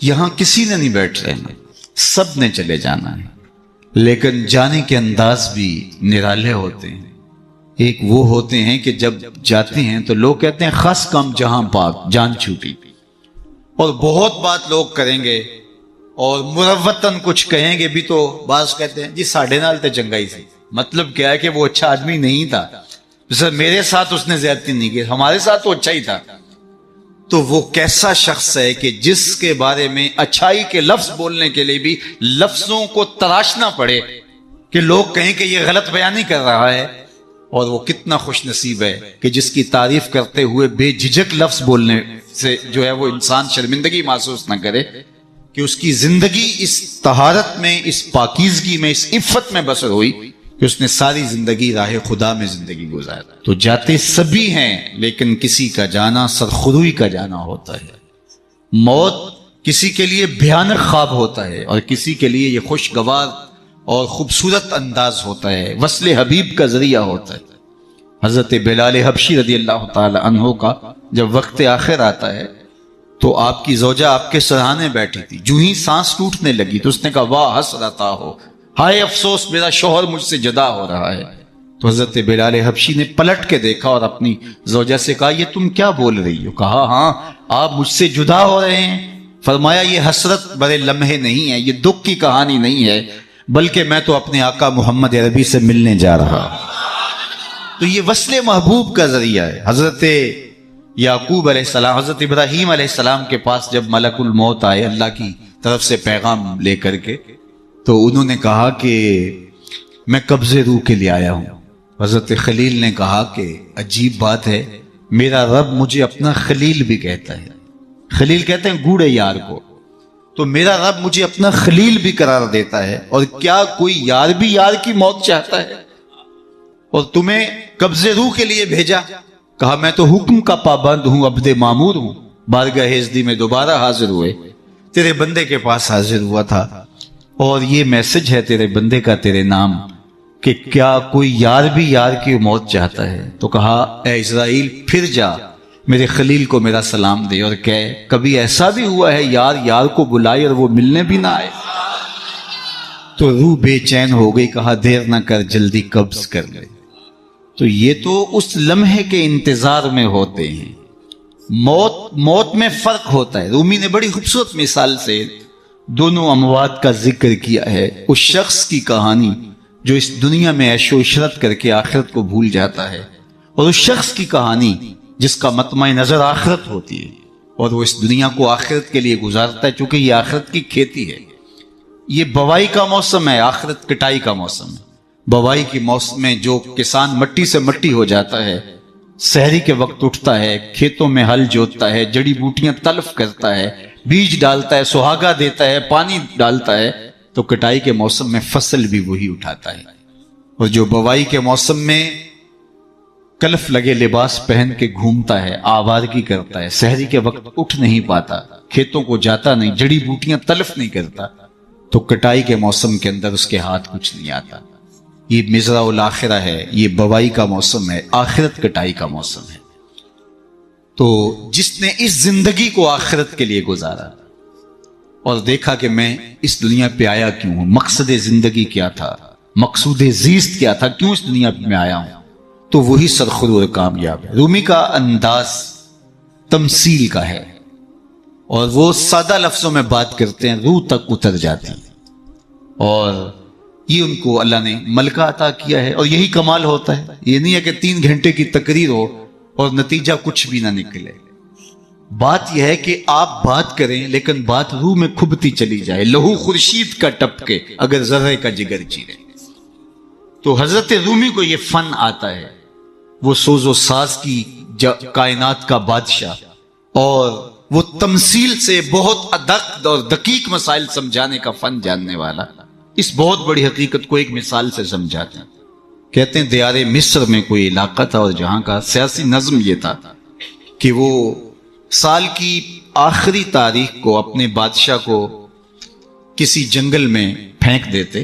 یہاں کسی نے نہیں بیٹھ رہے، سب نے چلے جانا ہے، لیکن جانے کے انداز بھی نرالے ہوتے ہیں۔ ایک وہ ہوتے ہیں کہ جب جاتے ہیں تو لوگ کہتے ہیں خس کم جہاں پاک جان چھوٹی، اور بہت بات لوگ کریں گے اور مروتاً کچھ کہیں گے بھی، تو بعض کہتے ہیں جی ساڑھے نال تے چنگائی سی، مطلب کیا ہے کہ وہ اچھا آدمی نہیں تھا، سر میرے ساتھ اس نے زیادتی نہیں کی، ہمارے ساتھ تو اچھا ہی تھا۔ تو وہ کیسا شخص ہے کہ جس کے بارے میں اچھائی کے لفظ بولنے کے لیے بھی لفظوں کو تراشنا پڑے کہ لوگ کہیں کہ یہ غلط بیانی کر رہا ہے، اور وہ کتنا خوش نصیب ہے کہ جس کی تعریف کرتے ہوئے بے جھجک لفظ بولنے سے جو ہے وہ انسان شرمندگی محسوس نہ کرے کہ اس کی زندگی اس طہارت میں، اس پاکیزگی میں، اس عفت میں بسر ہوئی کہ اس نے ساری زندگی راہ خدا میں زندگی گزارا۔ تو جاتے سبھی ہیں لیکن کسی کا جانا سرخروئی کا جانا ہوتا ہے۔ موت کسی کے لیے بھیانک خواب ہوتا ہے اور کسی کے لیے یہ خوشگوار اور خوبصورت انداز ہوتا ہے، وصل حبیب کا ذریعہ ہوتا ہے۔ حضرت بلال حبشی رضی اللہ تعالی عنہ کا جب وقت آخر آتا ہے تو آپ کی زوجہ آپ کے سرانے بیٹھی تھی، جو ہی سانس ٹوٹنے لگی تو اس نے کہا واہ حسرتا ہو، ہائے افسوس میرا شوہر مجھ سے جدا ہو رہا ہے۔ تو حضرت بلال حبشی نے پلٹ کے دیکھا اور اپنی زوجہ سے کہا یہ تم کیا بول رہی ہو؟ کہا ہاں آپ مجھ سے جدا ہو رہے ہیں۔ فرمایا یہ حسرت برے لمحے نہیں ہے، یہ دکھ کی کہانی نہیں ہے، بلکہ میں تو اپنے آقا محمد عربی سے ملنے جا رہا ہوں۔ تو یہ وصل محبوب کا ذریعہ ہے۔ حضرت یعقوب علیہ السلام، حضرت ابراہیم علیہ السلام کے پاس جب ملک الموت آئے اللہ کی طرف سے پیغام لے کر کے، تو انہوں نے کہا کہ میں قبض روح کے لیے آیا ہوں۔ حضرت خلیل نے کہا کہ عجیب بات ہے، میرا رب مجھے اپنا خلیل بھی کہتا ہے۔ خلیل کہتے ہیں گوڑے یار کو، تو میرا رب مجھے اپنا خلیل بھی قرار دیتا ہے، اور کیا کوئی یار بھی یار کی موت چاہتا ہے؟ اور تمہیں قبض روح کے لیے بھیجا۔ کہا میں تو حکم کا پابند ہوں، عبد معمور ہوں، بارگاہ ہزدی میں دوبارہ حاضر ہوئے، تیرے بندے کے پاس حاضر ہوا تھا، اور یہ میسج ہے تیرے بندے کا تیرے نام کہ کیا کوئی یار بھی یار کی موت چاہتا ہے؟ تو کہا اے اسرائیل پھر جا میرے خلیل کو میرا سلام دے اور کہے کبھی ایسا بھی ہوا ہے یار یار کو بلائے اور وہ ملنے بھی نہ آئے؟ تو روح بے چین ہو گئی، کہا دیر نہ کر جلدی قبض کر لے۔ تو یہ تو اس لمحے کے انتظار میں ہوتے ہیں۔ موت میں فرق ہوتا ہے۔ رومی نے بڑی خوبصورت مثال سے دونوں اموات کا ذکر کیا ہے۔ اس شخص کی کہانی جو اس دنیا میں عیش و عشرت کر کے آخرت کو بھول جاتا ہے، اور اس شخص کی کہانی جس کا مطمع نظر آخرت ہوتی ہے اور وہ اس دنیا کو آخرت کے لیے گزارتا ہے، چونکہ یہ آخرت کی کھیتی ہے۔ یہ بوائی کا موسم ہے، آخرت کٹائی کا موسم ہے۔ بوائی کے موسم میں جو کسان مٹی سے مٹی ہو جاتا ہے، سحری کے وقت اٹھتا ہے، کھیتوں میں ہل جوتتا ہے، جڑی بوٹیاں تلف کرتا ہے، بیج ڈالتا ہے، سہاگا دیتا ہے، پانی ڈالتا ہے، تو کٹائی کے موسم میں فصل بھی وہی اٹھاتا ہے۔ اور جو بوائی کے موسم میں کلف لگے لباس پہن کے گھومتا ہے، آوارگی کرتا ہے، سحری کے وقت اٹھ نہیں پاتا، کھیتوں کو جاتا نہیں، جڑی بوٹیاں تلف نہیں کرتا، تو کٹائی کے موسم کے اندر اس کے ہاتھ کچھ نہیں آتا۔ یہ مزرع الاخرہ ہے، یہ بوائی کا موسم ہے، آخرت کٹائی کا موسم ہے۔ تو جس نے اس زندگی کو آخرت کے لیے گزارا اور دیکھا کہ میں اس دنیا پہ آیا کیوں ہوں، مقصد زندگی کیا تھا، مقصود زیست کیا تھا، کیوں اس دنیا میں آیا ہوں، تو وہی سرخرو اور کامیاب ہے۔ رومی کا انداز تمثیل کا ہے، اور وہ سادہ لفظوں میں بات کرتے ہیں، روح تک اتر جاتی ہے، اور یہ ان کو اللہ نے ملکہ عطا کیا ہے۔ اور یہی کمال ہوتا ہے، یہ نہیں ہے کہ 3 گھنٹے کی تقریر ہو اور نتیجہ کچھ بھی نہ نکلے۔ بات یہ ہے کہ آپ بات کریں لیکن بات روح میں کھبتی چلی جائے، لہو خورشید کا ٹپکے اگر ذرے کا جگر چیرے۔ تو حضرت رومی کو یہ فن آتا ہے، وہ سوز و ساز کی کائنات کا بادشاہ، اور وہ تمثیل سے بہت ادق اور دقیق مسائل سمجھانے کا فن جاننے والا، اس بہت بڑی حقیقت کو ایک مثال سے سمجھاتے ہیں۔ کہتے ہیں دیار مصر میں کوئی علاقہ تھا، اور جہاں کا سیاسی نظم یہ تھا کہ وہ سال کی آخری تاریخ کو اپنے بادشاہ کو کسی جنگل میں پھینک دیتے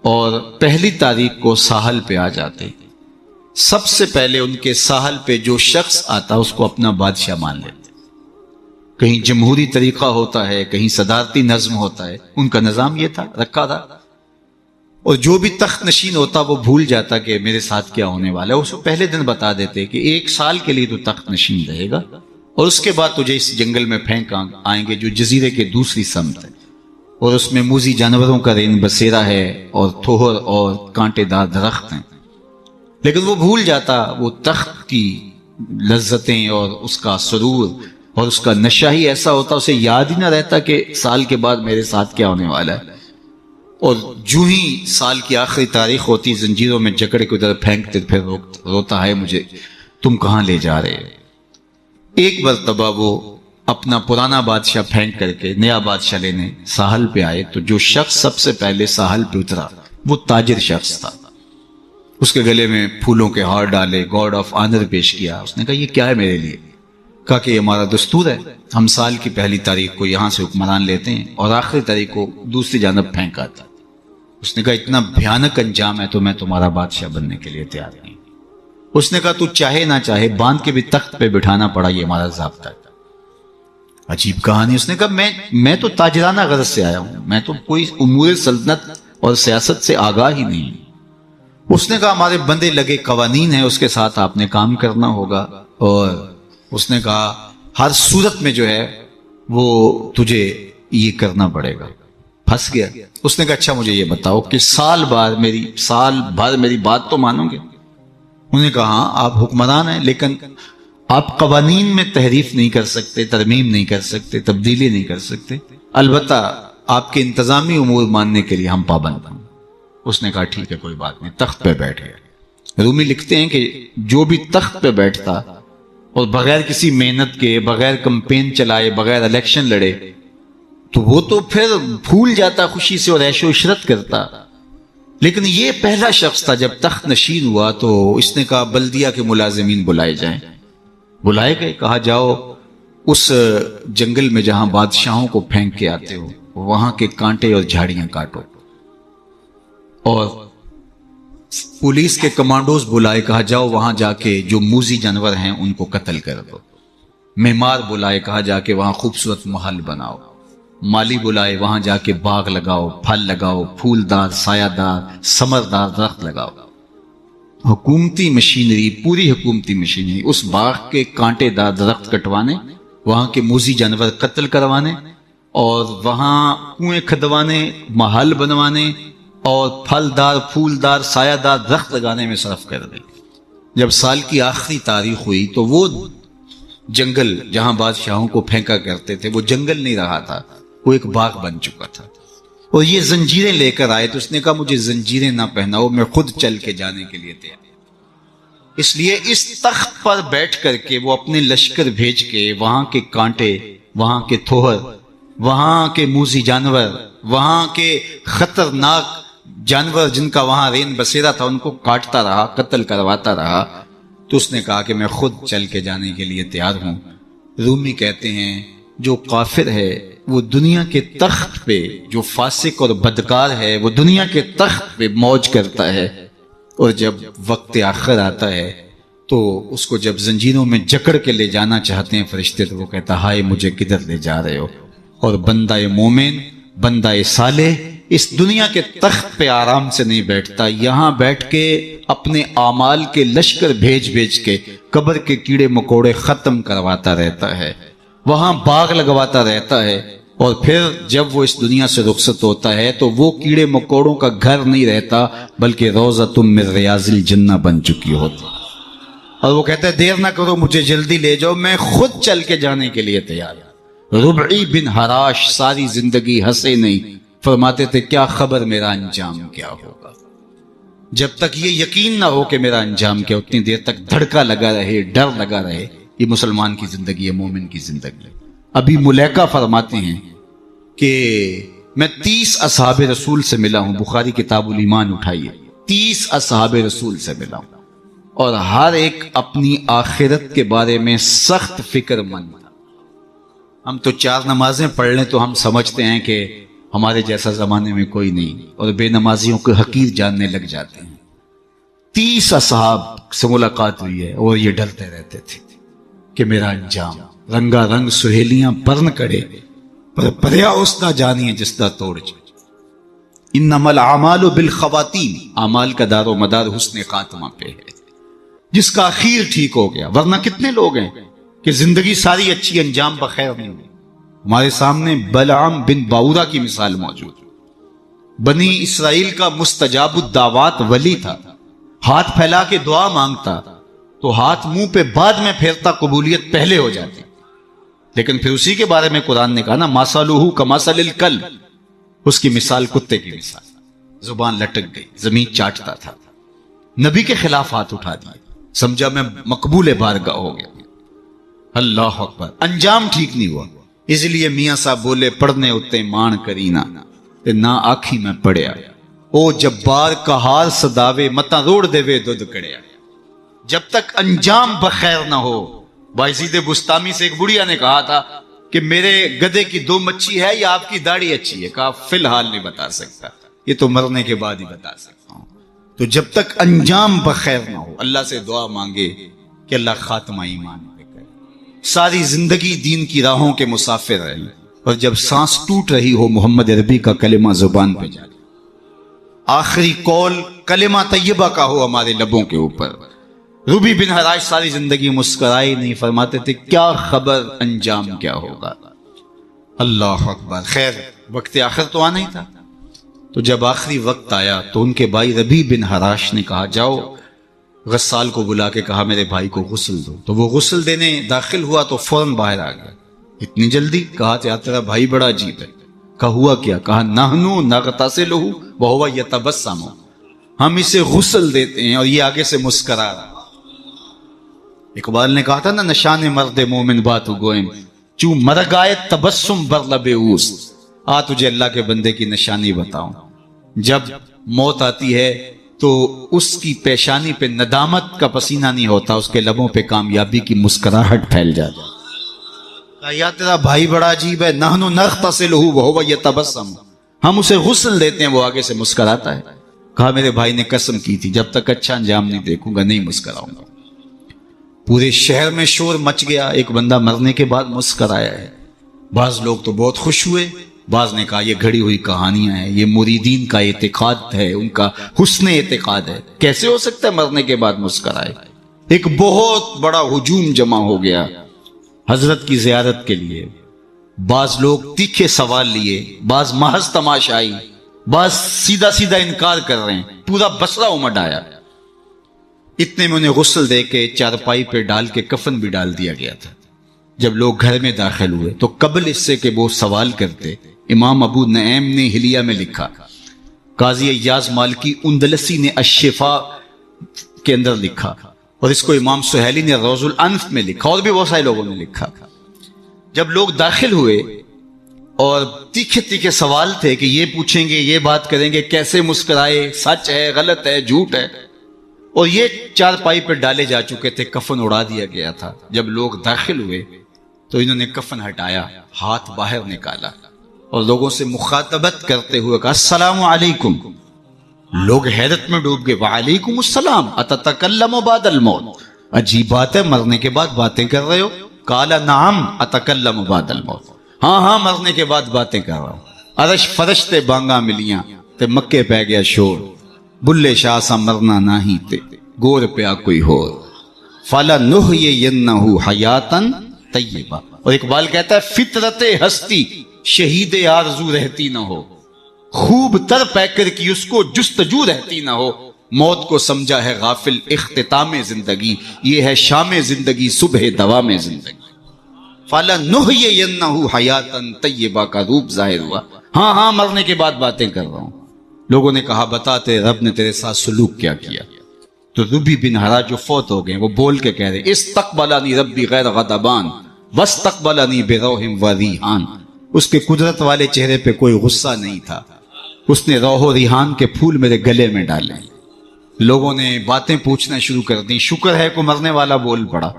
اور پہلی تاریخ کو ساحل پہ آ جاتے۔ سب سے پہلے ان کے ساحل پہ جو شخص آتا اس کو اپنا بادشاہ مان لیتے۔ کہیں جمہوری طریقہ ہوتا ہے، کہیں صدارتی نظم ہوتا ہے، ان کا نظام یہ تھا، رکھا تھا۔ اور جو بھی تخت نشین ہوتا وہ بھول جاتا کہ میرے ساتھ کیا ہونے والا ہے، اس کو پہلے دن بتا دیتے کہ 1 سال کے لیے تو تخت نشین رہے گا، اور اس کے بعد تجھے اس جنگل میں پھینک آئیں گے جو جزیرے کے دوسری سمت ہے، اور اس میں موذی جانوروں کا رین بسیرا ہے، اور تھوہر اور کانٹے دار درخت ہیں۔ لیکن وہ بھول جاتا وہ تخت کی لذتیں اور اس کا سرور اور اس کا نشہ ہی ایسا ہوتا، اسے یاد ہی نہ رہتا کہ سال کے بعد میرے ساتھ کیا ہونے والا ہے۔ اور جو ہی سال کی آخری تاریخ ہوتی، زنجیروں میں جکڑ کے ادھر پھینکتے، پھر روتا ہے مجھے تم کہاں لے جا رہے ہو۔ ایک مرتبہ وہ اپنا پرانا بادشاہ پھینک کر کے نیا بادشاہ لینے ساحل پہ آئے، تو جو شخص سب سے پہلے ساحل پہ اترا وہ تاجر شخص تھا۔ اس کے گلے میں پھولوں کے ہار ڈالے، گارڈ آف آنر پیش کیا۔ اس نے کہا یہ کیا ہے میرے لیے؟ کہا کہ یہ ہمارا دستور ہے، ہم سال کی پہلی تاریخ کو یہاں سے حکمران لیتے ہیں اور آخری تاریخ کو دوسری جانب پھینک آتا ہے۔ اس نے کہا اتنا بھیانک انجام ہے تو میں تمہارا بادشاہ بننے کے لیے تیار نہیں۔ اس نے کہا تو چاہے نہ چاہے باندھ کے بھی تخت پہ بٹھانا پڑا، یہ ہمارا ضابطہ ہے۔ عجیب کہانی. اس نے کہا میں تو تاجرانہ غرض سے آیا ہوں, میں تو کوئی امور سلطنت اور سیاست سے آگاہ ہی نہیں. اس نے کہا ہمارے بندے لگے قوانین ہیں, اس کے ساتھ آپ نے کام کرنا ہوگا, اور اس نے کہا ہر صورت میں جو ہے وہ تجھے یہ کرنا پڑے گا. پھنس گیا. اس نے کہا اچھا مجھے یہ بتاؤ کہ سال بھر میری بات تو مانو گے؟ انہوں نے کہا ہاں آپ حکمران ہیں, لیکن آپ قوانین میں تحریف نہیں کر سکتے, ترمیم نہیں کر سکتے, تبدیلی نہیں کر سکتے, البتہ آپ کے انتظامی امور ماننے کے لیے ہم پابند ہیں. اس نے کہا ٹھیک ہے کوئی بات نہیں. تخت پہ بیٹھ گیا. رومی لکھتے ہیں کہ جو بھی تخت پہ بیٹھتا اور بغیر کسی محنت کے, بغیر کمپین چلائے, بغیر الیکشن لڑے, تو وہ تو پھر پھول جاتا خوشی سے اور عیش و عشرت کرتا. لیکن یہ پہلا شخص تھا جب تخت نشین ہوا تو اس نے کہا بلدیہ کے ملازمین بلائے جائیں. بلائے گئے. کہا جاؤ اس جنگل میں جہاں بادشاہوں کو پھینک کے آتے ہو وہاں کے کانٹے اور جھاڑیاں کاٹو. اور پولیس کے کمانڈوز بلائے. کہا جاؤ وہاں جا کے جو موذی جانور ہیں ان کو قتل کر دو. معمار بلائے. کہا جا کے وہاں خوبصورت محل بناؤ. مالی بلائے. وہاں جا کے باغ لگاؤ, پھل لگاؤ, پھولدار, سایہ دار, ثمردار درخت لگاؤ. حکومتی مشینری, پوری حکومتی مشینری, اس باغ کے کانٹے دار درخت کٹوانے, وہاں کے موذی جانور قتل کروانے, اور وہاں کنویں کھدوانے, محل بنوانے, اور پھلدار, پھولدار, سایہ دار درخت لگانے میں صرف کر دے. جب سال کی آخری تاریخ ہوئی تو وہ جنگل جہاں بادشاہوں کو پھینکا کرتے تھے وہ جنگل نہیں رہا تھا, وہ ایک باغ بن چکا تھا. اور یہ زنجیریں لے کر آئے تو اس نے کہا مجھے زنجیریں نہ پہناؤ, میں خود چل کے جانے کے لیے تیار. اس لیے اس تخت پر بیٹھ کر کے وہ اپنے لشکر بھیج کے وہاں کے کانٹے, وہاں کے تھوہر, وہاں کے موذی جانور, وہاں کے خطرناک جانور جن کا وہاں رین بسیرا تھا ان کو کاٹتا رہا, قتل کرواتا رہا. تو اس نے کہا کہ میں خود چل کے جانے کے لیے تیار ہوں. رومی کہتے ہیں جو کافر ہے وہ دنیا کے تخت پہ, جو فاسق اور بدکار ہے وہ دنیا کے تخت پہ موج کرتا ہے, اور جب وقت آخر آتا ہے تو اس کو جب زنجیروں میں جکڑ کے لے جانا چاہتے ہیں فرشتے تو وہ کہتا ہائے مجھے کدھر لے جا رہے ہو. اور بندہ مومن, بندہ صالح اس دنیا کے تخت پہ آرام سے نہیں بیٹھتا, یہاں بیٹھ کے اپنے اعمال کے لشکر بھیج بھیج کے قبر کے کیڑے مکوڑے ختم کرواتا رہتا ہے, وہاں باغ لگواتا رہتا ہے. اور پھر جب وہ اس دنیا سے رخصت ہوتا ہے تو وہ کیڑے مکوڑوں کا گھر نہیں رہتا بلکہ روضۃ من ریاض الجنہ بن چکی ہوتی. اور وہ کہتا ہے دیر نہ کرو, مجھے جلدی لے جاؤ, میں خود چل کے جانے کے لیے تیار. ربعی بن حراش ساری زندگی ہنسے نہیں, فرماتے تھے کیا خبر میرا انجام کیا ہوگا. جب تک یہ یقین نہ ہو کہ میرا انجام کیا, اتنی دیر تک دھڑکا لگا رہے, ڈر لگا رہے. یہ مسلمان کی زندگی ہے, مومن کی زندگی. ابھی ملیکہ فرماتے ہیں کہ میں 30 اصحاب رسول سے ملا ہوں, بخاری کتاب الایمان اٹھائیے, 30 اصحاب رسول سے ملا ہوں, اور ہر ایک اپنی آخرت کے بارے میں سخت فکر مند تھا. ہم تو 4 نمازیں پڑھ لیں تو ہم سمجھتے ہیں کہ ہمارے جیسا زمانے میں کوئی نہیں, اور بے نمازیوں کو حقیر جاننے لگ جاتے ہیں. 30 اصحاب سے ملاقات ہوئی ہے اور یہ ڈرتے رہتے تھے کہ میرا انجام. رنگا رنگ سہیلیاں پرن کڑے پر پریا اس دا جانی ہے جس دا توڑ جائے. انما الاعمال بالخواتین, اعمال کا دار و مدار حسن خاتمہ پہ ہے, جس کا اخیر ٹھیک ہو گیا. ورنہ کتنے لوگ ہیں کہ زندگی ساری اچھی, انجام بخیر نہیں ہوئی. ہمارے سامنے بلعام بن باورا کی مثال موجود. بنی اسرائیل کا مستجاب الدعوات ولی تھا, ہاتھ پھیلا کے دعا مانگتا تو ہاتھ منہ پہ بعد میں پھیرتا, قبولیت پہلے ہو جاتی. لیکن پھر اسی کے بارے میں قرآن نے کہا نا ماسالوہ کماسل الکلب, اس کی مثال کتے کی مثال, زبان لٹک گئی, زمین چاٹتا تھا. نبی کے خلاف ہاتھ اٹھا دیا, سمجھا میں مقبول بارگاہ ہو گیا. اللہ اکبر, انجام ٹھیک نہیں ہوا. اس لیے میاں صاحب بولے پڑھنے اتے مان کرینا تے نہ آکھی میں پڑھیا, او جبار کہار صداوے متا روڑ دے وے دودھ کڑیا. جب تک انجام بخیر نہ ہو. بایزید بستامی سے ایک بڑھیا نے کہا تھا کہ میرے گدے کی 2 مچھی ہے یا آپ کی داڑھی اچھی ہے. کہا فی الحال نہیں بتا سکتا, یہ تو مرنے کے بعد ہی بتا سکتا ہوں. تو جب تک انجام بخیر نہ ہو اللہ سے دعا مانگے کہ اللہ خاتمہ ایمان پہ کرے. ساری زندگی دین کی راہوں کے مسافر رہے، اور جب سانس ٹوٹ رہی ہو محمد عربی کا کلمہ زبان پہ جائے، آخری قول کلمہ طیبہ کا ہو ہمارے لبوں کے اوپر۔ ربی بن حراش ساری زندگی مسکرائے نہیں، فرماتے تھے کیا خبر انجام کیا ہوگا۔ اللہ اکبر۔ خیر وقت آخر تو آنا ہی تھا، تو جب آخری وقت آیا تو ان کے بھائی ربی بن حراش نے کہا جاؤ، غسال کو بلا کے کہا میرے بھائی کو غسل دو، تو وہ غسل دینے داخل ہوا تو فوراً باہر آ گیا۔ اتنی جلدی؟ کہا یار تیرا بھائی بڑا عجیب ہے۔ کہا ہوا کیا؟ کہا نحنو نغتسلہ وہو یتبسم، ہم اسے غسل دیتے ہیں اور یہ آگے سے مسکرا رہا۔ اقبال نے کہا تھا نا نشان مرد مومن باتو گوئم، چوں مرگ آئے تبسم بر لب اوست، آ تجھے اللہ کے بندے کی نشانی بتاؤں، جب موت آتی ہے تو اس کی پیشانی پہ ندامت کا پسینہ نہیں ہوتا، اس کے لبوں پہ کامیابی کی مسکراہٹ پھیل جاتی۔ یا تیرا بھائی بڑا عجیب ہے، نحنو نغتسلہ وہو یتبسم، ہم اسے غسل دیتے ہیں وہ آگے سے مسکراتا ہے۔ کہا میرے بھائی نے قسم کی تھی جب تک اچھا انجام نہیں دیکھوں گا نہیں مسکراؤں گا۔ پورے شہر میں شور مچ گیا، ایک بندہ مرنے کے بعد مسکرایا ہے۔ بعض لوگ تو بہت خوش ہوئے، بعض نے کہا یہ گھڑی ہوئی کہانیاں ہیں، یہ مریدین کا اعتقاد ہے، ان کا حسن اعتقاد ہے، کیسے ہو سکتا ہے مرنے کے بعد مسکرائے۔ ایک بہت بڑا ہجوم جمع ہو گیا حضرت کی زیارت کے لیے، بعض لوگ تیکھے سوال لیے، بعض محض تماشائی، بعض سیدھا سیدھا انکار کر رہے ہیں، پورا بصرہ امڈ آیا۔ اتنے میں انہیں غسل دے کے چارپائی پہ ڈال کے کفن بھی ڈال دیا گیا تھا۔ جب لوگ گھر میں داخل ہوئے تو قبل اس سے کہ وہ سوال کرتے، امام ابو نعیم نے حلیہ میں لکھا، قاضی ایاز مالکی اندلسی نے الشفاء کے اندر لکھا، اور اس کو امام سہیلی نے روض الانف میں لکھا، اور بھی بہت سارے لوگوں نے لکھا۔ جب لوگ داخل ہوئے اور تیکھے تیکھے سوال تھے کہ یہ پوچھیں گے، یہ بات کریں گے، کیسے مسکرائے، سچ ہے، غلط ہے، جھوٹ ہے، اور یہ چارپائی پہ ڈالے جا چکے تھے، کفن اڑا دیا گیا تھا۔ جب لوگ داخل ہوئے تو انہوں نے کفن ہٹایا، ہاتھ باہر نکالا اور لوگوں سے مخاطبت کرتے ہوئے کہا السلام علیکم۔ لوگ حیرت میں ڈوب گئے، وعلیکم السلام، اتتکلم بعد الموت، عجیب بات ہے مرنے کے بعد باتیں کر رہے ہو؟ قال نعم اتکلم بعد الموت، ہاں ہاں مرنے کے بعد باتیں کر رہا ہوں۔ عرش فرش تے بانگا ملیاں تے مکے پہ گیا شور، بلے شاہ سا مرنا نہ ہی تے گور پہ آ کوئی ہو، فَلَنُحْيِيَنَّهُ حَيَاتًا طیبہ۔ اور اقبال کہتا ہے فطرت ہستی شہید آرزو رہتی نہ ہو، خوب تر پیکر کی اس کو جستجو رہتی نہ ہو، موت کو سمجھا ہے غافل اختتام زندگی، یہ ہے شام زندگی صبح دوام زندگی۔ فَلَنُحْيِيَنَّهُ حَيَاتًا طیبہ کا روپ ظاہر ہوا، ہاں ہاں مرنے کے بعد باتیں کر رہا ہوں۔ لوگوں نے کہا بتاتے رب نے تیرے ساتھ سلوک کیا کیا؟ تو ربی بن حراش جو فوت ہو گئے وہ بول کے کہہ رہے استقبلنی ربی غیر غضبان واستقبلنی بروح و ریحان، اس کے قدرت والے چہرے پہ کوئی غصہ نہیں تھا، اس نے روح و ریحان کے پھول میرے گلے میں ڈالے۔ لوگوں نے باتیں پوچھنا شروع کر دی، شکر ہے کوئی مرنے والا بول پڑا،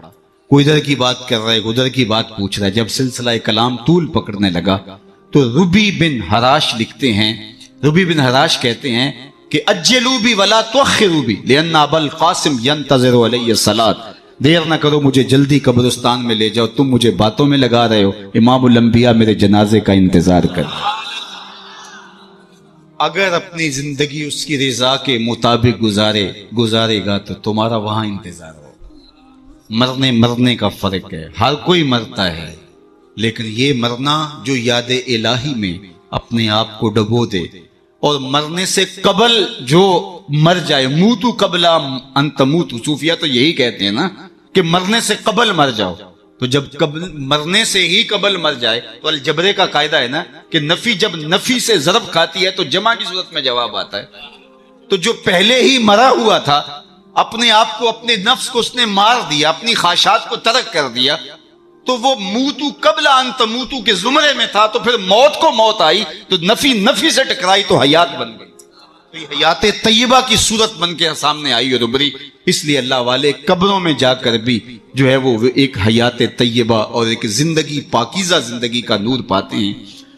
کوئی ادھر کی بات کر رہا ہے، ادھر کی بات پوچھ رہا ہے۔ جب سلسلہ کلام طول پکڑنے لگا تو ربی بن حراش لکھتے ہیں، ربی بن حراش کہتے ہیں کہ اجلوا بی ولا تؤخروا بی لان ابا القاسم ينتظر علی الصلاۃ، دیر نہ کرو مجھے جلدی قبرستان میں لے جاؤ، تم مجھے باتوں میں لگا رہے ہو، امام الانبیاء میرے جنازے کا انتظار کر۔ اگر اپنی زندگی اس کی رضا کے مطابق گزارے گا تو تمہارا وہاں انتظار ہو۔ مرنے کا فرق ہے، ہر کوئی مرتا ہے، لیکن یہ مرنا جو یاد الہی میں اپنے آپ کو ڈبو دے، اور مرنے سے قبل جو مر جائے، موتو قبل ان تموتو، صوفیہ تو یہی کہتے ہیں نا کہ مرنے سے قبل مر جاؤ، تو جب مرنے سے ہی قبل مر جائے تو الجبرے کا قاعدہ ہے نا کہ نفی جب نفی سے ضرب کھاتی ہے تو جمع کی صورت میں جواب آتا ہے۔ تو جو پہلے ہی مرا ہوا تھا، اپنے آپ کو، اپنے نفس کو اس نے مار دیا، اپنی خواہشات کو ترک کر دیا، تو وہ موتو قبل ان تموتو کے زمرے میں تھا، تو پھر موت کو موت آئی تو نفی سے ٹکرائی تو حیات بن گئی، تو یہ حیات طیبہ کی صورت بن کے سامنے آئی اور ابھری۔ اس لیے اللہ والے قبروں میں جا کر بھی جو ہے وہ ایک حیات طیبہ اور ایک زندگی، پاکیزہ زندگی کا نور پاتے ہیں،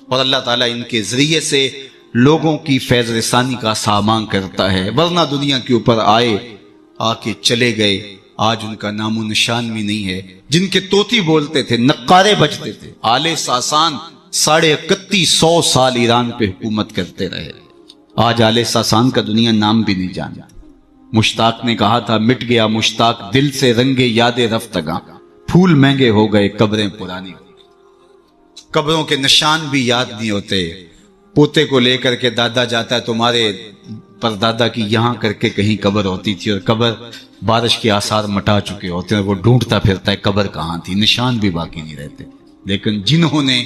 اور اللہ تعالیٰ ان کے ذریعے سے لوگوں کی فیض رسانی کا سامان کرتا ہے، ورنہ دنیا کے اوپر آئے، آ کے چلے گئے، آج ان کا نام و نشان بھی نہیں ہے. جن کے طوطی بولتے تھے، نقارے بجتے تھے، آل ساسان 3150 سال ایران پہ حکومت کرتے رہے. آج آل ساسان کا دنیا نام بھی نہیں جانتا. مشتاق نے کہا تھا، مٹ گیا مشتاق دل سے رنگے یاد رفتگاں، پھول مہنگے ہو گئے قبریں پرانی. قبروں کے نشان بھی یاد نہیں ہوتے. پوتے کو لے کر کے دادا جاتا ہے، تمہارے پردادا کی یہاں کر کے کہیں قبر ہوتی تھی، اور قبر بارش کے آثار مٹا چکے ہوتے ہیں، وہ ڈھونڈتا پھرتا ہے قبر کہاں تھی، نشان بھی باقی نہیں رہتے. لیکن جنہوں نے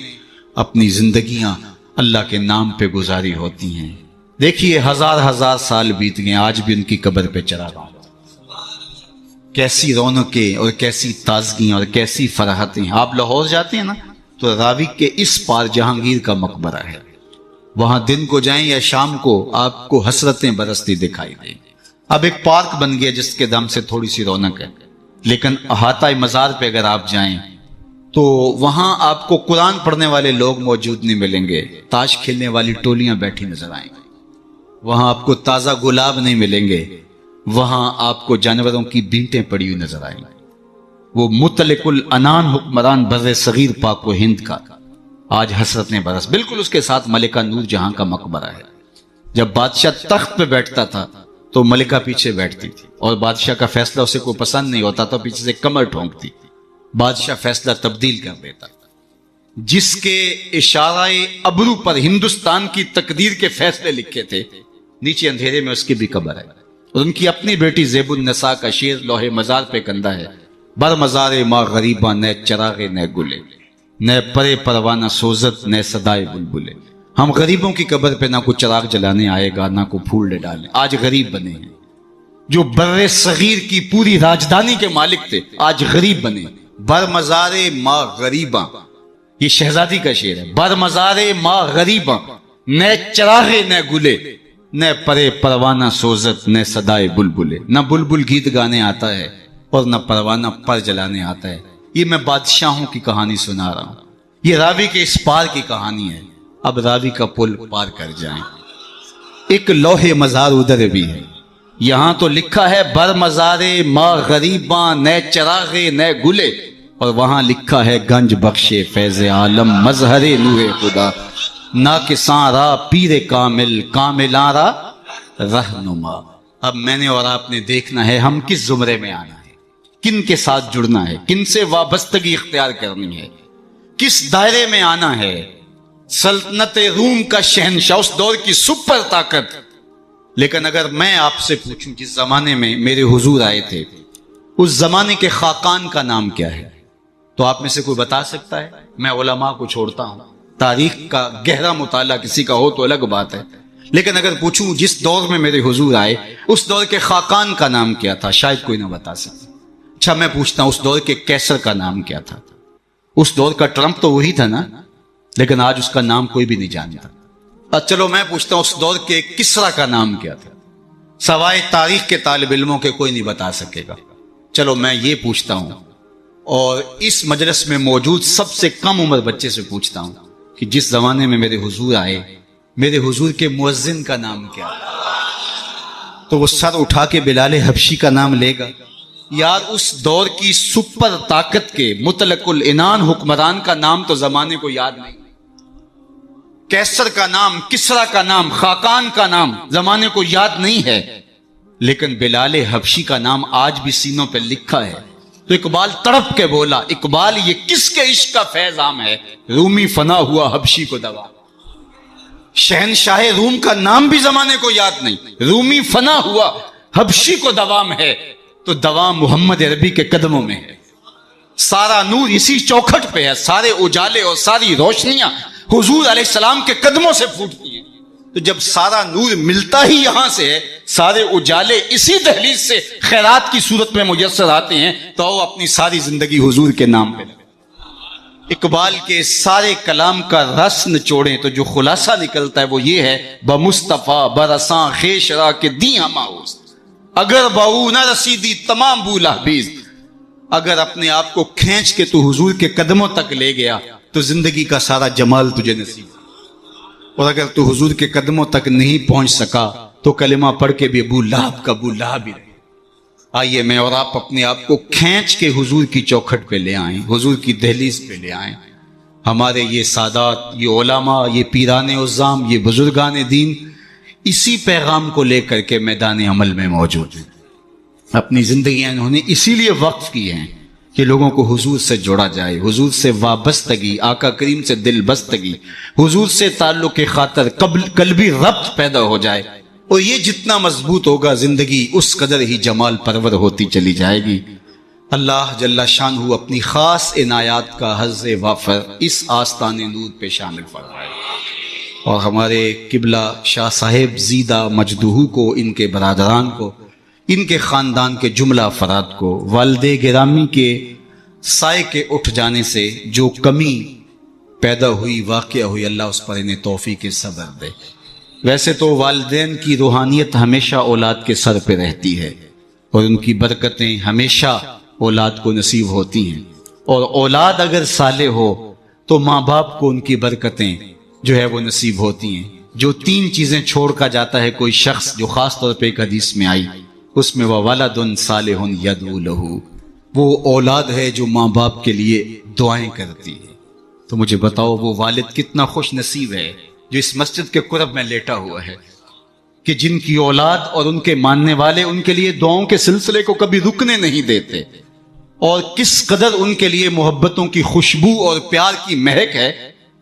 اپنی زندگیاں اللہ کے نام پہ گزاری ہوتی ہیں، دیکھیے ہزار سال بیت گئے، آج بھی ان کی قبر پہ چراغ. کیسی رونقیں اور کیسی تازگیاں اور کیسی فرحتیں. آپ لاہور جاتے ہیں نا تو راوی کے اس پار جہانگیر کا مقبرہ ہے، وہاں دن کو جائیں یا شام کو آپ کو حسرتیں برستی دکھائی دیں. اب ایک پارک بن گیا جس کے دم سے تھوڑی سی رونق ہے، لیکن احاطہ مزار پہ اگر آپ جائیں تو وہاں آپ کو قرآن پڑھنے والے لوگ موجود نہیں ملیں گے، تاش کھیلنے والی ٹولیاں بیٹھی نظر آئیں گی. وہاں آپ کو تازہ گلاب نہیں ملیں گے، وہاں آپ کو جانوروں کی بینٹیں پڑی ہوئی نظر آئیں گی. وہ مطلق العنان حکمران بر صغیر پاک و ہند کا آج حسرت نے برس. بالکل اس کے ساتھ ملکہ نور جہاں کا مقبرہ ہے. جب بادشاہ تخت پہ بیٹھتا تھا تو ملکہ پیچھے بیٹھتی تھی، اور بادشاہ کا فیصلہ اسے کوئی پسند نہیں ہوتا تو پیچھے سے کمر ٹھونکتی، بادشاہ فیصلہ تبدیل کر دیتا. جس کے اشارہ ابرو پر ہندوستان کی تقدیر کے فیصلے لکھے تھے، نیچے اندھیرے میں اس کی بھی قبر ہے. اور ان کی اپنی بیٹی زیب النساء کا شعر لوح مزار پہ کندہ ہے، بر مزار ماں غریباں نہ چراغے نہ گلے، نہ پرے پروانہ سوزت نہ صدائے بلبلے. ہم غریبوں کی قبر پہ نہ کوئی چراغ جلانے آئے گا، نہ کوئی پھول ڈالنے. آج غریب بنے ہیں، جو بر صغیر کی پوری راجدھانی کے مالک تھے آج غریب بنے. بر مزار ماں غریباں، یہ شہزادی کا شعر ہے. بر مزار ماں غریباں نہ چراغے نہ گلے، نہ پرے پروانہ سوزت نہ صدائے بلبلے. نہ بلبل گیت گانے آتا ہے اور نہ پروانہ پر جلانے آتا ہے. یہ میں بادشاہوں کی کہانی سنا رہا ہوں، یہ راوی کے اس پار کی کہانی ہے. اب راوی کا پل پار کر جائیں. ایک لوح مزار ادھر بھی ہے، یہاں تو لکھا ہے بر مزار ماں غریباں نہ چراغے نہ گلے، اور وہاں لکھا ہے گنج بخشے فیض عالم مظہر نور خدا، نا کساں را پیر کامل کاملاں را رہنما. اب میں نے اور آپ نے دیکھنا ہے ہم کس زمرے میں آنا ہے، کن کے ساتھ جڑنا ہے، کن سے وابستگی اختیار کرنی ہے، کس دائرے میں آنا ہے. سلطنت روم کا شہنشاہ، اس دور کی سپر طاقت. لیکن اگر میں آپ سے پوچھوں جس زمانے میں میرے حضور آئے تھے اس زمانے کے خاقان کا نام کیا ہے، تو آپ میں سے کوئی بتا سکتا ہے؟ میں علماء کو چھوڑتا ہوں، تاریخ کا گہرا مطالعہ کسی کا ہو تو الگ بات ہے، لیکن اگر پوچھوں جس دور میں میرے حضور آئے اس دور کے خاقان کا نام کیا تھا، شاید کوئی نہ بتا سکے. اچھا میں پوچھتا ہوں اس دور کے کیسر کا نام کیا تھا؟ اس دور کا ٹرمپ تو وہی تھا نا، لیکن آج اس کا نام کوئی بھی نہیں جانتا. چلو میں پوچھتا ہوں اس دور کے کسرا کا نام کیا تھا؟ سوائے تاریخ کے طالب علموں کے کوئی نہیں بتا سکے گا. چلو میں یہ پوچھتا ہوں، اور اس مجلس میں موجود سب سے کم عمر بچے سے پوچھتا ہوں کہ جس زمانے میں میرے حضور آئے میرے حضور کے مؤذن کا نام کیا تھا؟ تو وہ سر اٹھا کے بلال حبشی کا نام لے گا. یار اس دور کی سپر طاقت کے مطلق العنان حکمران کا نام تو زمانے کو یاد نہیں. کیسر کا نام، کسرا کا نام، خاقان کا نام زمانے کو یاد نہیں ہے، لیکن بلال حبشی کا نام آج بھی سینوں پہ لکھا ہے. تو اقبال تڑپ کے بولا، اقبال یہ کس کے عشق کا فیض عام ہے، رومی فنا ہوا حبشی کو دوا. شہنشاہ روم کا نام بھی زمانے کو یاد نہیں، رومی فنا ہوا حبشی کو دوام ہے، تو دوام محمد عربی کے قدموں میں ہے. سارا نور اسی چوکھٹ پہ ہے، سارے اجالے اور ساری روشنیاں حضور علیہ السلام کے قدموں سے پھوٹتی ہیں. تو جب سارا نور ملتا ہی یہاں سے ہے، سارے اجالے اسی دہلیز سے خیرات کی صورت میں میسر آتے ہیں، تو وہ اپنی ساری زندگی حضور کے نام پہ. اقبال کے سارے کلام کا رس نچوڑیں تو جو خلاصہ نکلتا ہے وہ یہ ہے، بمصطفیٰ برساں خیشرا کے دی ہماؤز، اگر باؤ نہ رسیدی تمام بولا بیز. اگر اپنے آپ کو کھینچ کے تو حضور کے قدموں تک لے گیا تو زندگی کا سارا جمال تجھے نصیب، اور اگر تو حضور کے قدموں تک نہیں پہنچ سکا تو کلمہ پڑھ کے بھی ابو لہب کا ابو لہب ہی رہے. آئیے میں اور آپ اپنے آپ کو کھینچ کے حضور کی چوکھٹ پہ لے آئیں، حضور کی دہلیز پہ لے آئیں۔ ہمارے یہ سادات، یہ علماء، یہ پیران عظام، یہ بزرگان دین اسی پیغام کو لے کر کے میدان عمل میں موجود ہیں۔ اپنی زندگیاں انہوں نے اسی لیے وقف کی ہیں کہ لوگوں کو حضور سے جوڑا جائے، حضور سے وابستگی، آقا کریم سے دل بستگی، حضور سے تعلق خاطر قلبی ربط پیدا ہو جائے، اور یہ جتنا مضبوط ہوگا زندگی اس قدر ہی جمال پرور ہوتی چلی جائے گی۔ اللہ جل شانہ اپنی خاص عنایات کا حظ وافر اس آستان نور پہ شامل فرمائے، اور ہمارے قبلہ شاہ صاحب زیدہ مجدہو کو، ان کے برادران کو، ان کے خاندان کے جملہ افراد کو والد گرامی کے سائے کے اٹھ جانے سے جو کمی پیدا ہوئی، واقعہ ہوئی، اللہ اس پر انہیں توفیق صبر دے۔ ویسے تو والدین کی روحانیت ہمیشہ اولاد کے سر پہ رہتی ہے، اور ان کی برکتیں ہمیشہ اولاد کو نصیب ہوتی ہیں، اور اولاد اگر صالح ہو تو ماں باپ کو ان کی برکتیں جو ہے وہ نصیب ہوتی ہیں۔ جو تین چیزیں چھوڑ کر جاتا ہے کوئی شخص، جو خاص طور پہ ایک حدیث میں آئی، اس میں وَوَلَدٌ صَالِحٌ يَدْعُو لَهُ، وہ اولاد ہے جو ماں باپ کے لیے دعائیں کرتی ہے۔ تو مجھے بتاؤ وہ والد کتنا خوش نصیب ہے جو اس مسجد کے قرب میں لیٹا ہوا ہے، کہ جن کی اولاد اور ان کے ماننے والے ان کے لیے دعاؤں کے سلسلے کو کبھی رکنے نہیں دیتے، اور کس قدر ان کے لیے محبتوں کی خوشبو اور پیار کی مہک ہے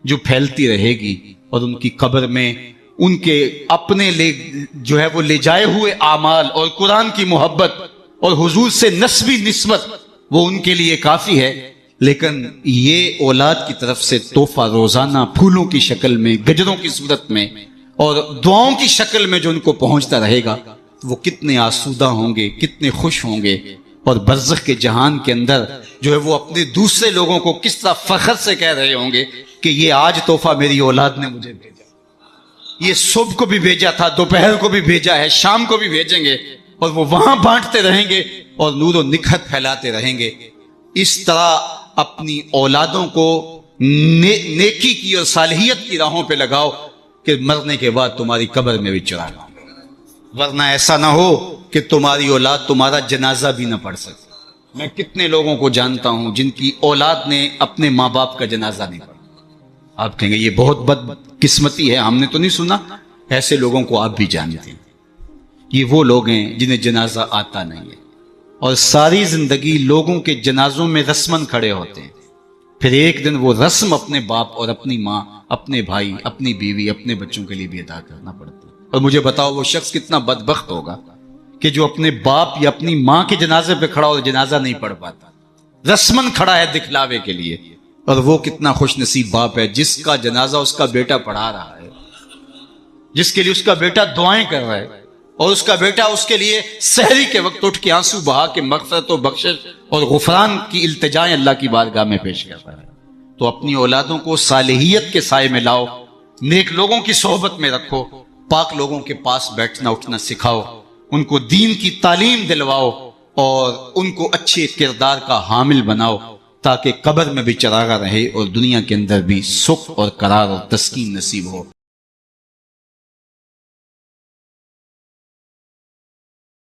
جو پھیلتی رہے گی، اور ان کی قبر میں ان کے اپنے جو ہے وہ لے جائے ہوئے اعمال اور قرآن کی محبت اور حضور سے نسبی نسبت وہ ان کے لیے کافی ہے۔ لیکن یہ اولاد کی طرف سے تحفہ روزانہ پھولوں کی شکل میں، گجروں کی صورت میں اور دعاؤں کی شکل میں جو ان کو پہنچتا رہے گا، وہ کتنے آسودہ ہوں گے، کتنے خوش ہوں گے، اور برزخ کے جہان کے اندر جو ہے وہ اپنے دوسرے لوگوں کو کس طرح فخر سے کہہ رہے ہوں گے کہ یہ آج تحفہ میری اولاد نے مجھے بھیجا، یہ صبح کو بھی بھیجا تھا، دوپہر کو بھی بھیجا ہے، شام کو بھی بھیجیں گے، اور وہ وہاں بانٹتے رہیں گے اور نور و نکھت پھیلاتے رہیں گے۔ اس طرح اپنی اولادوں کو نیکی کی اور صالحیت کی راہوں پہ لگاؤ کہ مرنے کے بعد تمہاری قبر میں بھی چرا لاؤ، ورنہ ایسا نہ ہو کہ تمہاری اولاد تمہارا جنازہ بھی نہ پڑھ سکے۔ میں کتنے لوگوں کو جانتا ہوں جن کی اولاد نے اپنے ماں باپ کا جنازہ نہیں پڑھا۔ آپ کہیں گے یہ بہت بد قسمتی ہے، ہم نے تو نہیں سنا۔ ایسے لوگوں کو آپ بھی جانتے ہیں، یہ وہ لوگ ہیں جنہیں جنازہ آتا نہیں ہے، اور ساری زندگی لوگوں کے جنازوں میں رسماً کھڑے ہوتے ہیں، پھر ایک دن وہ رسم اپنے باپ اور اپنی ماں، اپنے بھائی، اپنی بیوی، اپنے بچوں کے لیے بھی ادا کرنا پڑتا ہے۔ اور مجھے بتاؤ وہ شخص کتنا بدبخت ہوگا کہ جو اپنے باپ یا اپنی ماں کے جنازے پہ کھڑا اور جنازہ نہیں پڑھ پاتا، رسماً کھڑا ہے دکھلاوے کے لیے، اور وہ کتنا خوش نصیب باپ ہے جس کا جنازہ اس کا بیٹا پڑھا رہا ہے، جس کے لیے اس کا بیٹا دعائیں کر رہا ہے، اور اس کا بیٹا اس کے لیے سحری کے وقت اٹھ کے آنسو بہا کے مغفرت و بخشش اور غفران کی التجائیں اللہ کی بارگاہ میں پیش کرتا ہے۔ تو اپنی اولادوں کو صالحیت کے سائے میں لاؤ، نیک لوگوں کی صحبت میں رکھو، پاک لوگوں کے پاس بیٹھنا اٹھنا سکھاؤ، ان کو دین کی تعلیم دلواؤ، اور ان کو اچھے کردار کا حامل بناؤ، تاکہ قبر میں بھی چراغا رہے اور دنیا کے اندر بھی سکھ اور قرار اور تسکین نصیب ہو۔